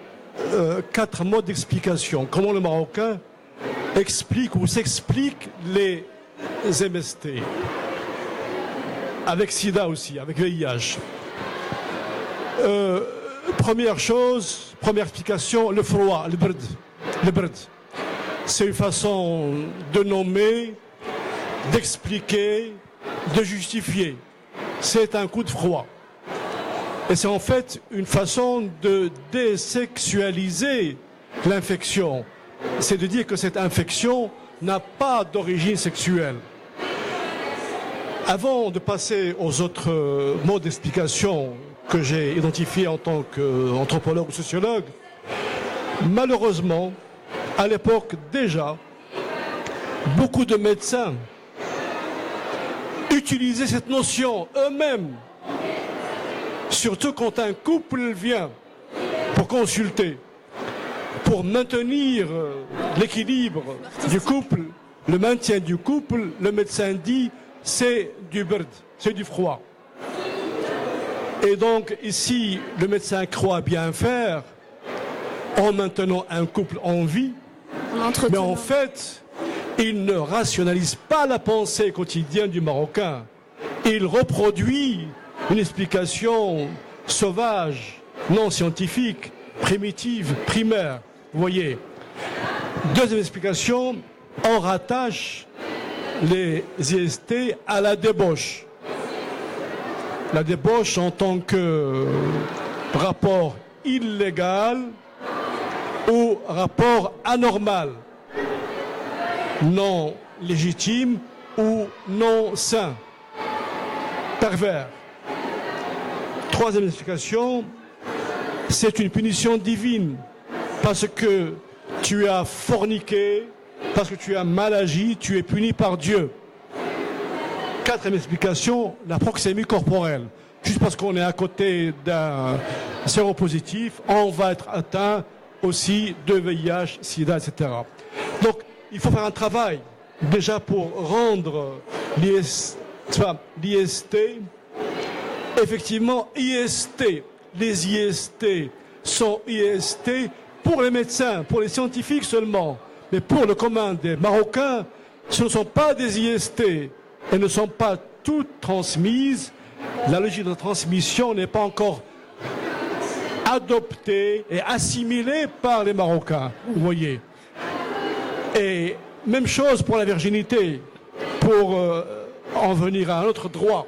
4 modes d'explication. Comment le Marocain explique ou s'explique les MST. Avec SIDA aussi, avec VIH. Première chose, première explication, le froid, le brd. Le brd. C'est une façon de nommer, d'expliquer, de justifier. C'est un coup de froid. Et c'est en fait une façon de désexualiser l'infection. C'est de dire que cette infection n'a pas d'origine sexuelle. Avant de passer aux autres mots d'explication que j'ai identifiés en tant qu'anthropologue ou sociologue, malheureusement, à l'époque déjà, beaucoup de médecins utilisaient cette notion eux-mêmes, surtout quand un couple vient pour consulter, pour maintenir l'équilibre du couple, le maintien du couple, le médecin dit c'est du bird, c'est du froid. Et donc ici, le médecin croit bien faire en maintenant un couple en vie, mais en fait, il ne rationalise pas la pensée quotidienne du Marocain. Il reproduit une explication sauvage, non scientifique, primitive, primaire. Vous voyez. Deuxième explication, on rattache les IST à la débauche. La débauche en tant que rapport illégal ou rapport anormal, non légitime ou non sain, pervers. Troisième explication, c'est une punition divine parce que tu as forniqué, parce que tu as mal agi, tu es puni par Dieu. Quatrième explication, la proxémie corporelle. Juste parce qu'on est à côté d'un séropositif, on va être atteint aussi de VIH, SIDA, etc. Donc, il faut faire un travail déjà pour rendre l'IST effectivement IST. Les IST sont IST pour les médecins, pour les scientifiques seulement. Mais pour le commun des Marocains, ce ne sont pas des IST. Elles ne sont pas toutes transmises. La logique de transmission n'est pas encore adoptée et assimilée par les Marocains, vous voyez. Et même chose pour la virginité, pour en venir à un autre droit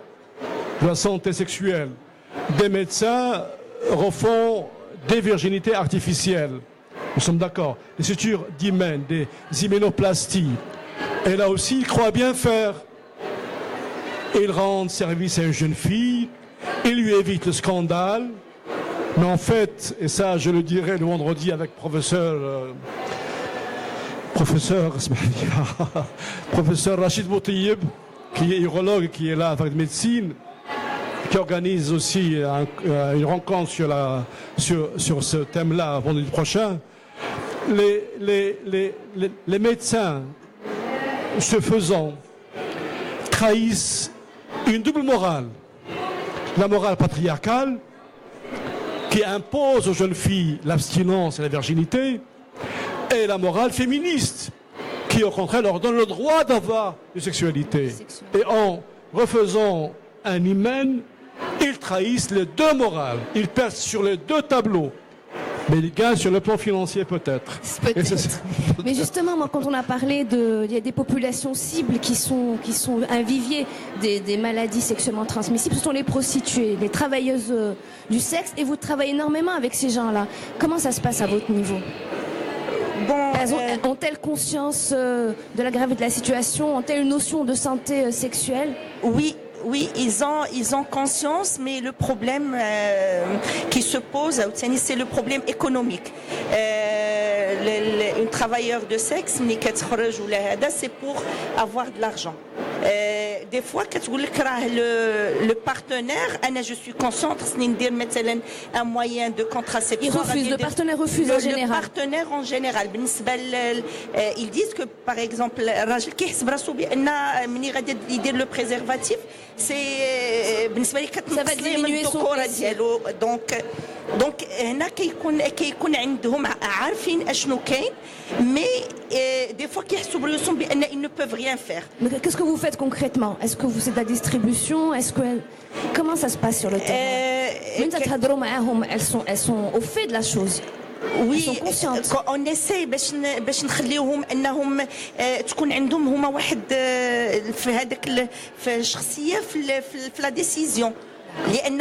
de la santé sexuelle. Des médecins refont des virginités artificielles. Nous sommes d'accord. Des sutures d'hymen, des hyménoplasties. Et là aussi, ils croient bien faire. Ils rendent service à une jeune fille, ils lui évitent le scandale. Mais en fait, et ça je le dirai le vendredi avec professeur Rachid Boutayeb, qui est urologue, qui est là avec médecine, qui organise aussi une rencontre sur ce thème-là vendredi prochain. Les médecins, ce faisant, trahissent une double morale. La morale patriarcale, qui impose aux jeunes filles l'abstinence et la virginité, et la morale féministe, qui au contraire leur donne le droit d'avoir une sexualité. Et en refaisant un hymen, ils trahissent les deux morales. Ils perdent sur les deux tableaux. Mais ils gagnent sur le plan financier peut-être. Mais justement, moi, quand on a parlé il y a des populations cibles qui sont un vivier des maladies sexuellement transmissibles, ce sont les prostituées, les travailleuses du sexe, et vous travaillez énormément avec ces gens-là. Comment ça se passe à votre niveau? Ont-elles conscience de la gravité de la situation? Ont-elles une notion de santé sexuelle? Oui, ils ont conscience, mais le problème qui se pose, c'est le problème économique. Une travailleur de sexe, c'est pour avoir de l'argent. Des fois, le partenaire, je suis consciente, un moyen de contraception. Le partenaire refuse en général. Le partenaire en général. Ils disent que, par exemple, le préservatif, ça va diminuer son plaisir. Donc هنا كيكون عندهم عارفين اشنو كاين mais des fois كيحسوا براسهم بان ils ne peuvent rien faire. Mais qu'est-ce que vous faites concrètement? Est-ce que vous faites de la distribution? Comment ça se passe sur le terrain? Elles sont au fait de la chose. Oui, on essaie باش نخليوهم انهم تكون عندهم هما واحد في هذاك في الشخصيه في لا ديسيزيون. لان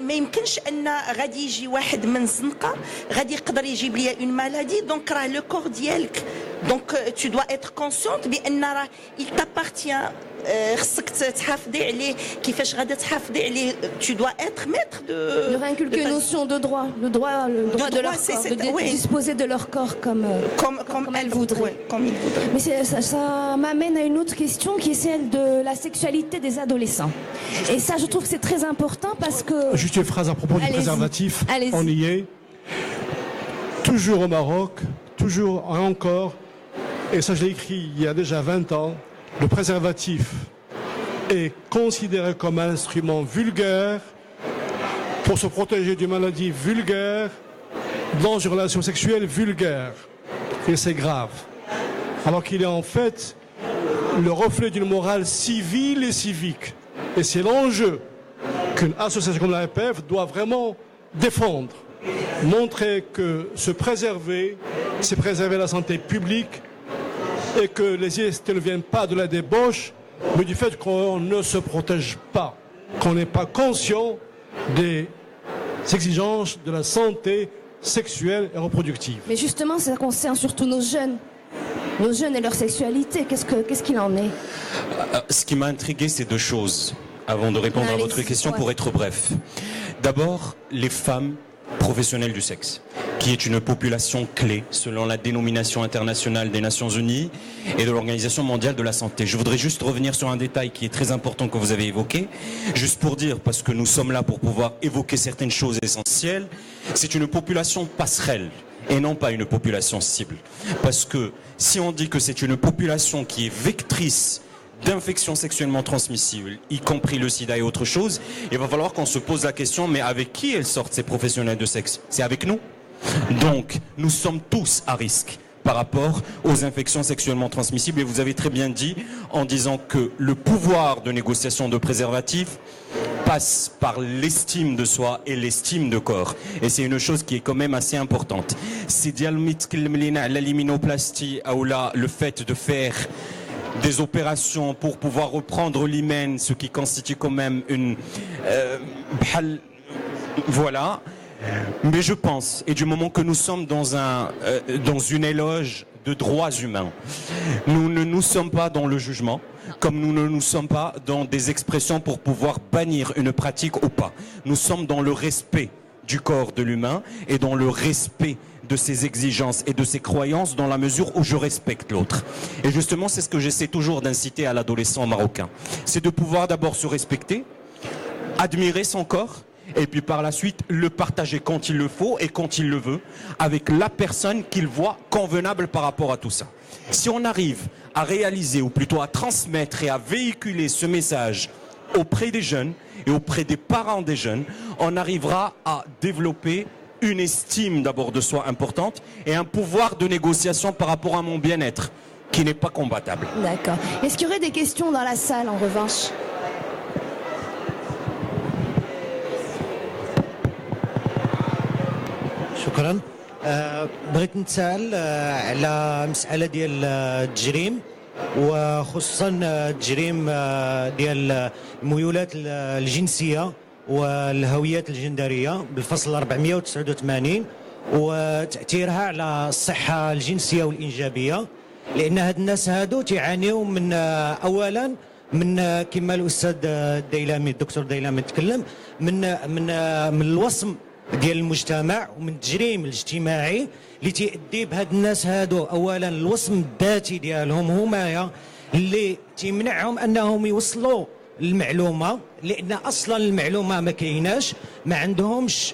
ما يمكنش ان غادي يجي واحد من الزنقه غادي يقدر يجيب لي اون مالادي دونك راه لو كور ديالك دونك تو دوا اتر كونسيونت بان راه il t'appartient خصك تحافظي عليه كيفاش غادا تحافظي عليه tu dois être maître de leur inculquer une notion de droit le droit de leur corps de disposer de leur corps comme elles voudraient. Mais ça m'amène à une autre question qui est celle de la sexualité des adolescents. Et ça je trouve que c'est très important parce que... Juste une phrase à propos du préservatif. On y est. Toujours au Maroc, toujours encore, et ça je l'ai écrit il y a déjà 20 ans, le préservatif est considéré comme un instrument vulgaire pour se protéger d'une maladie vulgaire dans une relation sexuelle vulgaire. Et c'est grave. Alors qu'il est en fait le reflet d'une morale civile et civique. Et c'est l'enjeu qu'une association comme la RPF doit vraiment défendre. Montrer que se préserver, c'est préserver la santé publique et que les IST ne viennent pas de la débauche, mais du fait qu'on ne se protège pas, qu'on n'est pas conscient des exigences de la santé sexuelle et reproductive. Mais justement, ça concerne surtout nos jeunes. nos jeunes et leur sexualité. Qu'est-ce qu'il en est? Ce qui m'a intrigué, c'est deux choses, avant de répondre à votre question, pour être bref. D'abord, les femmes professionnelles du sexe, qui est une population clé selon la dénomination internationale des Nations Unies et de l'Organisation mondiale de la santé. Je voudrais juste revenir sur un détail qui est très important que vous avez évoqué, juste pour dire, parce que nous sommes là pour pouvoir évoquer certaines choses essentielles, c'est une population passerelle et non pas une population cible. Parce que si on dit que c'est une population qui est vectrice d'infections sexuellement transmissibles, y compris le sida et autre chose, il va falloir qu'on se pose la question, mais avec qui elles sortent ces professionnels de sexe? C'est avec nous. Donc, nous sommes tous à risque par rapport aux infections sexuellement transmissibles. Et vous avez très bien dit en disant que le pouvoir de négociation de préservatifs passe par l'estime de soi et l'estime de corps. Et c'est une chose qui est quand même assez importante. C'est la liminoplastie ou là, le fait de faire des opérations pour pouvoir reprendre l'hymen, ce qui constitue quand même une... voilà. Mais je pense, et du moment que nous sommes dans une éloge de droits humains, nous ne nous sommes pas dans le jugement, comme nous ne nous sommes pas dans des expressions pour pouvoir bannir une pratique ou pas. Nous sommes dans le respect du corps de l'humain et dans le respect de ses exigences et de ses croyances dans la mesure où je respecte l'autre. Et justement, c'est ce que j'essaie toujours d'inciter à l'adolescent marocain. C'est de pouvoir d'abord se respecter, admirer son corps, et puis par la suite le partager quand il le faut et quand il le veut avec la personne qu'il voit convenable par rapport à tout ça. Si on arrive à réaliser ou plutôt à transmettre et à véhiculer ce message auprès des jeunes et auprès des parents des jeunes, on arrivera à développer une estime d'abord de soi importante et un pouvoir de négociation par rapport à mon bien-être qui n'est pas combattable. D'accord. Est-ce qu'il y aurait des questions dans la salle en revanche? شكرا. بغيت نتساءل على مسألة ديال التجريم وخصوصا التجريم ديال الميولات الجنسية والهويات الجندرية بالفصل 489 وتأثيرها على الصحة الجنسية والإنجابية، لأن هاد الناس هادو تعانيوا من أولا من كما الأستاذ الديلامي الدكتور الديلامي تكلم من الوصم ديال المجتمع ومن التجريم الاجتماعي اللي تيؤدي بهاد الناس هادو اولا الوصم الذاتي ديالهم هما اللي تيمنعهم انهم يوصلوا المعلومه، لان اصلا المعلومه ما كايناش، ما عندهمش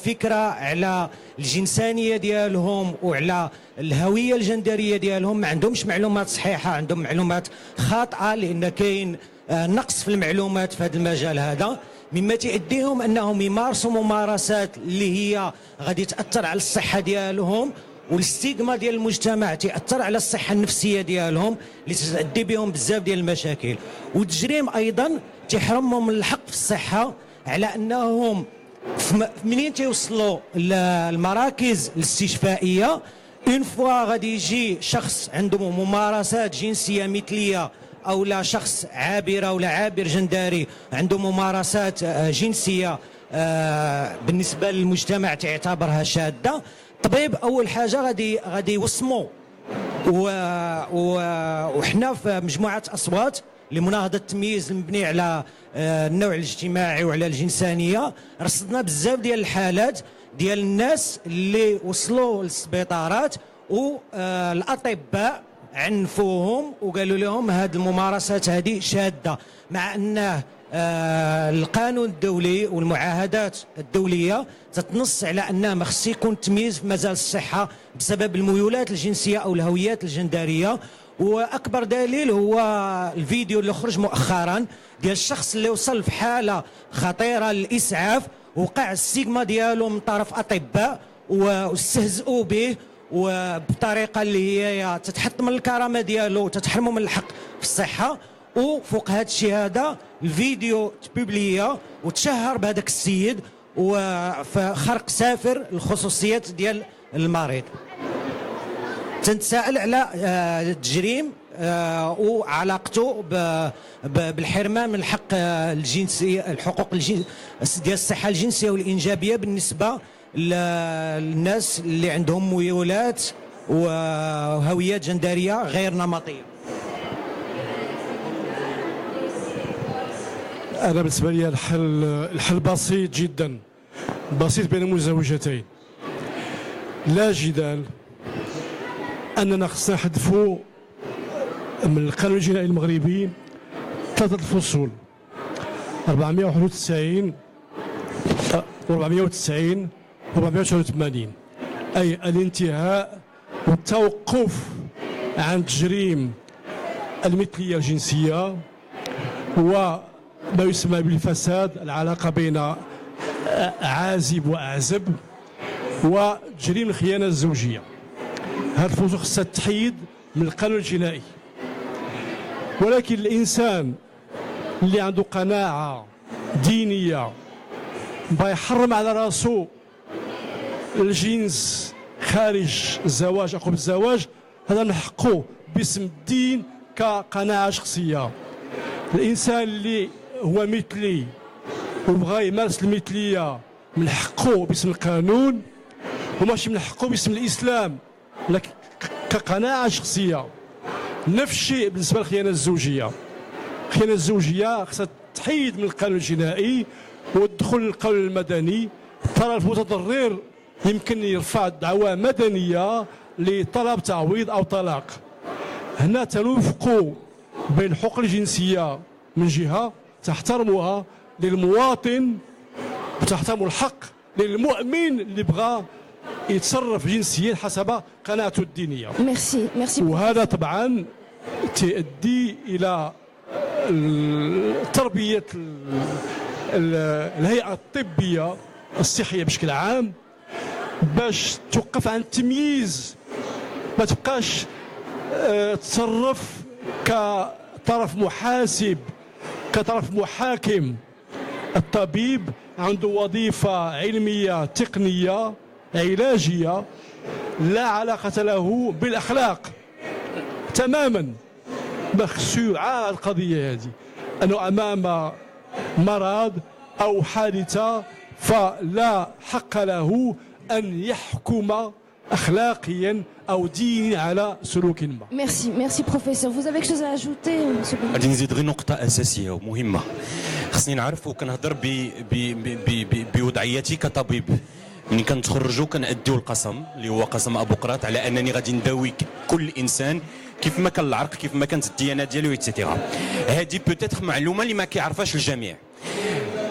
فكره على الجنسانيه ديالهم وعلى الهويه الجندريه ديالهم، ما عندهمش معلومات صحيحه، عندهم معلومات خاطئه لان كاين نقص في المعلومات في هذا المجال هذا، مما تؤديهم انهم يمارسوا ممارسات اللي هي غادي تاثر على الصحه ديالهم، والاستيغما ديال المجتمع تاثر على الصحه النفسيه ديالهم اللي تؤدي بهم بزاف ديال المشاكل. والتجريم ايضا تحرمهم من الحق في الصحه على انهم منين تيوصلوا للمراكز الاستشفائيه اون فوا غادي يجي شخص عنده ممارسات جنسيه مثليه او لا شخص عابره ولا عابر جندري عنده ممارسات جنسيه بالنسبه للمجتمع تعتبرها شاذه، الطبيب اول حاجه غادي يوصموا. وحنا في مجموعه اصوات لمناهضه التمييز المبني على النوع الاجتماعي وعلى الجنسانيه رصدنا بزاف ديال الحالات ديال الناس اللي وصلوا للسبيطارات والاطباء عنفوهم وقالوا لهم هذه الممارسات هذه شاذة، مع أن القانون الدولي والمعاهدات الدولية تتنص على أنه ما خص يكون تمييز في مجال الصحة بسبب الميولات الجنسية أو الهويات الجندرية. وأكبر دليل هو الفيديو اللي خرج مؤخرا ديال الشخص اللي وصل في حالة خطيرة للإسعاف، وقع السيغما ديالو من طرف أطباء واستهزئوا به وبطريقه اللي هي تتحطم الكرامه ديالو وتتحرمه من الحق في الصحه. وفوق هذا الشيء هذا الفيديو تبوبليا وتشهر بهذاك السيد وخرق سافر الخصوصيات ديال المريض. تنتساءل على التجريم وعلاقته بالحرمان من الحق الجنسي، الحقوق ديال الصحه الجنسيه والانجابيه بالنسبه للناس اللي عندهم ميولات وهويات جندرية غير نمطية. أنا بالنسبة لي الحل بسيط جدا، بسيط بين المزوجتين، لا جدال. أننا خصنا نحذفوا من القانون الجنائي المغربي 3 الفصول 491 490 489، أي الانتهاء والتوقف عن تجريم المثلية الجنسية وما يسمى بالفساد، العلاقة بين عازب وأعزب، وتجريم الخيانة الزوجية. هذه الفصول خصها تحيد من القانون الجنائي. ولكن الإنسان اللي عنده قناعة دينية بغا يحرم على راسو الجنس خارج الزواج أو بالزواج، هذا من حقه باسم الدين كقناعة شخصية. الإنسان اللي هو مثلي وبغى يمارس المثلية من حقه باسم القانون، وماشي من حقه باسم الإسلام، لكن كقناعة شخصية. نفس الشيء بالنسبة للخيانة الزوجية. الخيانة الزوجية خصها تحيد من القانون الجنائي وتدخل للقانون المدني. الطرف المتضرر يمكن يرفع دعوى مدنية لطلب تعويض أو طلاق. هنا تنوفقوا بين الحقوق الجنسية من جهة تحترمها للمواطن، وتحترموا الحق للمؤمن اللي بغى يتصرف جنسيا حسب قناعته الدينية. ميرسي. وهذا طبعا تؤدي إلى تربية الهيئة الطبية الصحية بشكل عام باش توقف عن التمييز، ما تبقاش تصرف كطرف محاسب، كطرف محاكم. الطبيب عنده وظيفة علمية تقنية علاجية لا علاقة له بالأخلاق تماما. مخشوعة القضية هذه، أنه أمام مرض أو حادثة فلا حق له أن يحكم أخلاقيا أو دينيا على سلوك ما. Merci professeur. Vous avez quelque chose à ajouter monsieur Benny? غادي نزيد غير نقطة أساسية ومهمة خصني نعرف، وكنهضر بوضعيتي كطبيب. ملي كنتخرجوا كنأديو القسم اللي هو قسم أبو قراط على أنني غادي نداوي كل إنسان كيف ما كان العرق، كيف ما كانت الديانة ديالو ايتترا. هذه بوتيتر معلومة اللي ما كيعرفهاش الجميع.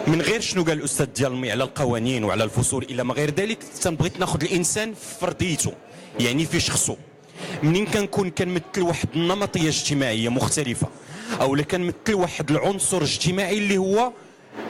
من غير شنو قال الأستاذ ديالمي على القوانين وعلى الفصول إلى ما غير ذلك، تنبغيت ناخذ الإنسان في فرديته، يعني في شخصه. منين كنمثل واحد النمطية اجتماعية مختلفة، أو كنمثل واحد العنصر اجتماعي اللي هو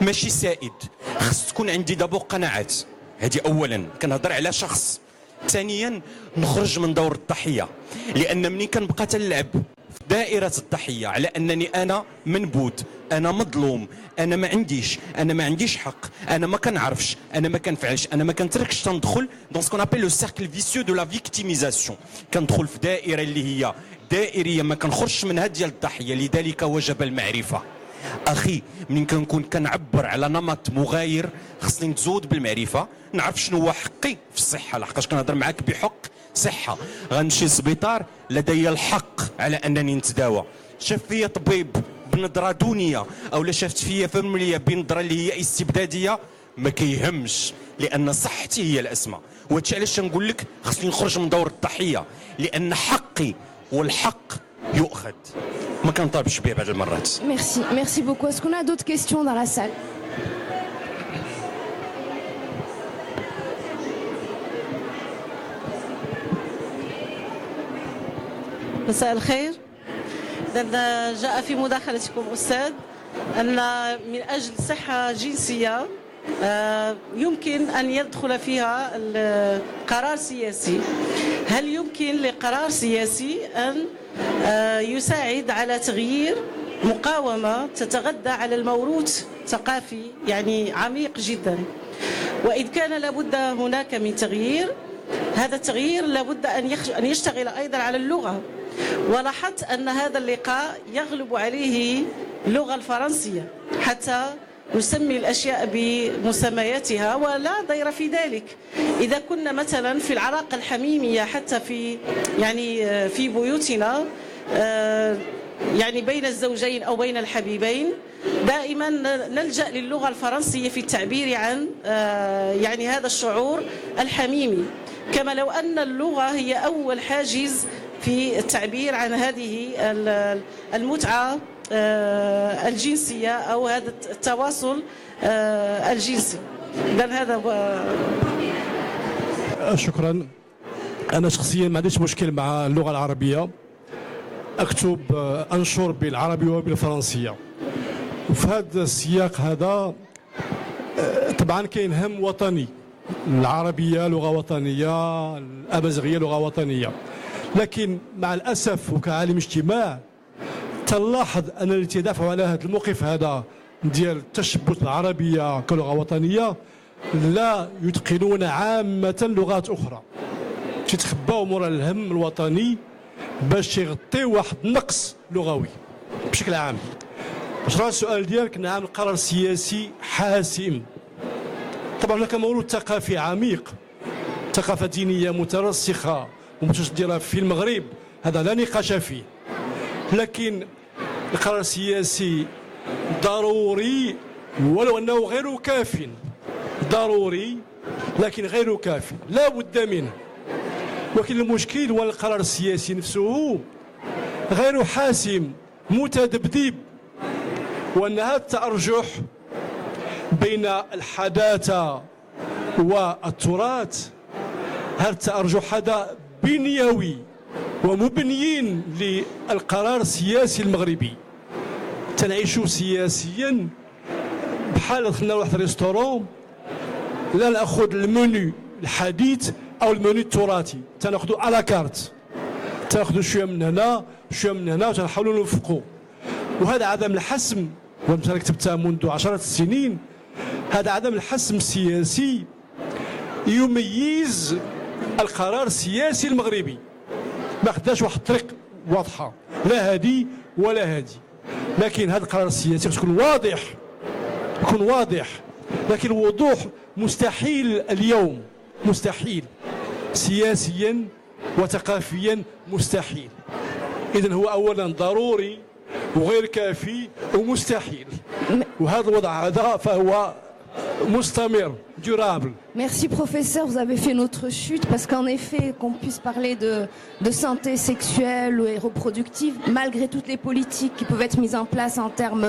ماشي سائد، خص تكون عندي دابا قناعات. هذه أولا كنهضر على شخص. ثانيا نخرج من دور الضحية، لأن منين كنبقى تنلعب في دائرة الضحية على أنني أنا منبوذ، أنا مظلوم، أنا ما عنديش حق، أنا ما كنعرفش، أنا ما كنفعلش، أنا ما كنتركش، تندخل دون سكون ابل لو سيركل فيسيو دو لا فيكتيميزاسيون. كندخل في دائرة اللي هي دائرية ما كنخرجش منها ديال الضحية. لذلك وجب المعرفة. أخي منين كنكون كنعبر على نمط مغاير خصني نتزود بالمعرفة، نعرف شنو هو حقي في الصحة، لحقاش كنهضر معاك بحق صحة. غنمشي للسبيطار لدي الحق على أنني نتداوى. شاف فيا طبيب بنظرة دونية أو لا شافت فيا فاميليا بنظرة اللي هي استبدادية، ما كيهمش، لأن صحتي هي الأسمى. وهادشي علاش نقول لك خصني نخرج من دور الضحية، لأن حقي والحق يؤخذ، ما كنطالبش به بعض المرات. Merci beaucoup. Est-ce qu'on a d'autres questions dans la salle? مساء الخير. جاء في مداخلتكم أستاذ أن من أجل صحة جنسية يمكن أن يدخل فيها القرار سياسي. هل يمكن لقرار سياسي أن يساعد على تغيير مقاومة تتغذى على الموروث ثقافي يعني عميق جدا؟ وإذ كان لابد هناك من تغيير، هذا التغيير لابد أن يشتغل أيضا على اللغة. ولاحظت أن هذا اللقاء يغلب عليه اللغة الفرنسية، حتى نسمي الأشياء بمسمياتها ولا ضير في ذلك. إذا كنا مثلا في العلاقة الحميمية حتى في بيوتنا يعني بين الزوجين أو بين الحبيبين دائما نلجأ للغة الفرنسية في التعبير عن يعني هذا الشعور الحميمي، كما لو أن اللغة هي أول حاجز في التعبير عن هذه المتعة الجنسية أو هذا التواصل الجنسي. إذن هذا شكرا. أنا شخصيا ما عنديش مشكل مع اللغة العربية، أكتب أنشر بالعربية وبالفرنسية، وفي هذا السياق هذا طبعا كاين هم وطني، العربية لغة وطنية، الأمازيغية لغة وطنية، لكن مع الأسف وكعالم اجتماع تلاحظ أن اللي تدافعوا على هذا الموقف هذا ديال تشبث العربية كلغة وطنية لا يتقنون عامة لغات أخرى، تتخباو مورا الهم الوطني باش يغطيو واحد النقص لغوي بشكل عام. واش راه السؤال ديالك؟ نعم، قرار سياسي حاسم. طبعا هناك مولود ثقافي عميق، ثقافة دينية مترسخة ومتجدرة في المغرب، هذا لا نقاش فيه، لكن القرار السياسي ضروري ولو أنه غير كاف، ضروري لكن غير كاف، لا بد منه. ولكن المشكل هو القرار السياسي نفسه غير حاسم، متذبذب، وأن هذا التأرجح بين الحداثة والتراث، هذا التأرجح هذا بنيوي ومبنيين للقرار السياسي المغربي. تنعيش سياسيا بحال دخلنا لواحد الريستورون، لا ناخذ المنيو الحديث او المنيو التراثي، تناخذوا على كارت، تاخذوا شويه من هنا شويه من هنا وتنحاولوا نوفقوا. وهذا عدم الحسم، ومثلا كتبتها منذ عشرات السنين، هذا عدم الحسم السياسي يميز القرار السياسي المغربي. ما خداش واحد الطريق واضحه، لا هذه ولا هذه، لكن هذا القرار السياسي يكون واضح، يكون واضح، لكن الوضوح مستحيل اليوم، مستحيل سياسيا وثقافيا، مستحيل. إذن هو أولا ضروري وغير كافي ومستحيل، وهذا الوضع هذا فهو mustamir, durable. Merci professeur, vous avez fait notre chute parce qu'en effet, qu'on puisse parler de santé sexuelle et reproductive, malgré toutes les politiques qui peuvent être mises en place en termes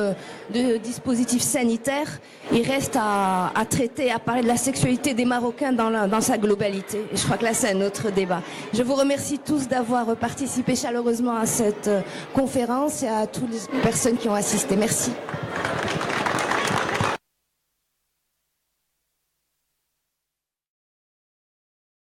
de dispositifs sanitaires, il reste à traiter, à parler de la sexualité des Marocains dans sa globalité. Et je crois que là, c'est un autre débat. Je vous remercie tous d'avoir participé chaleureusement à cette conférence et à toutes les personnes qui ont assisté. Merci.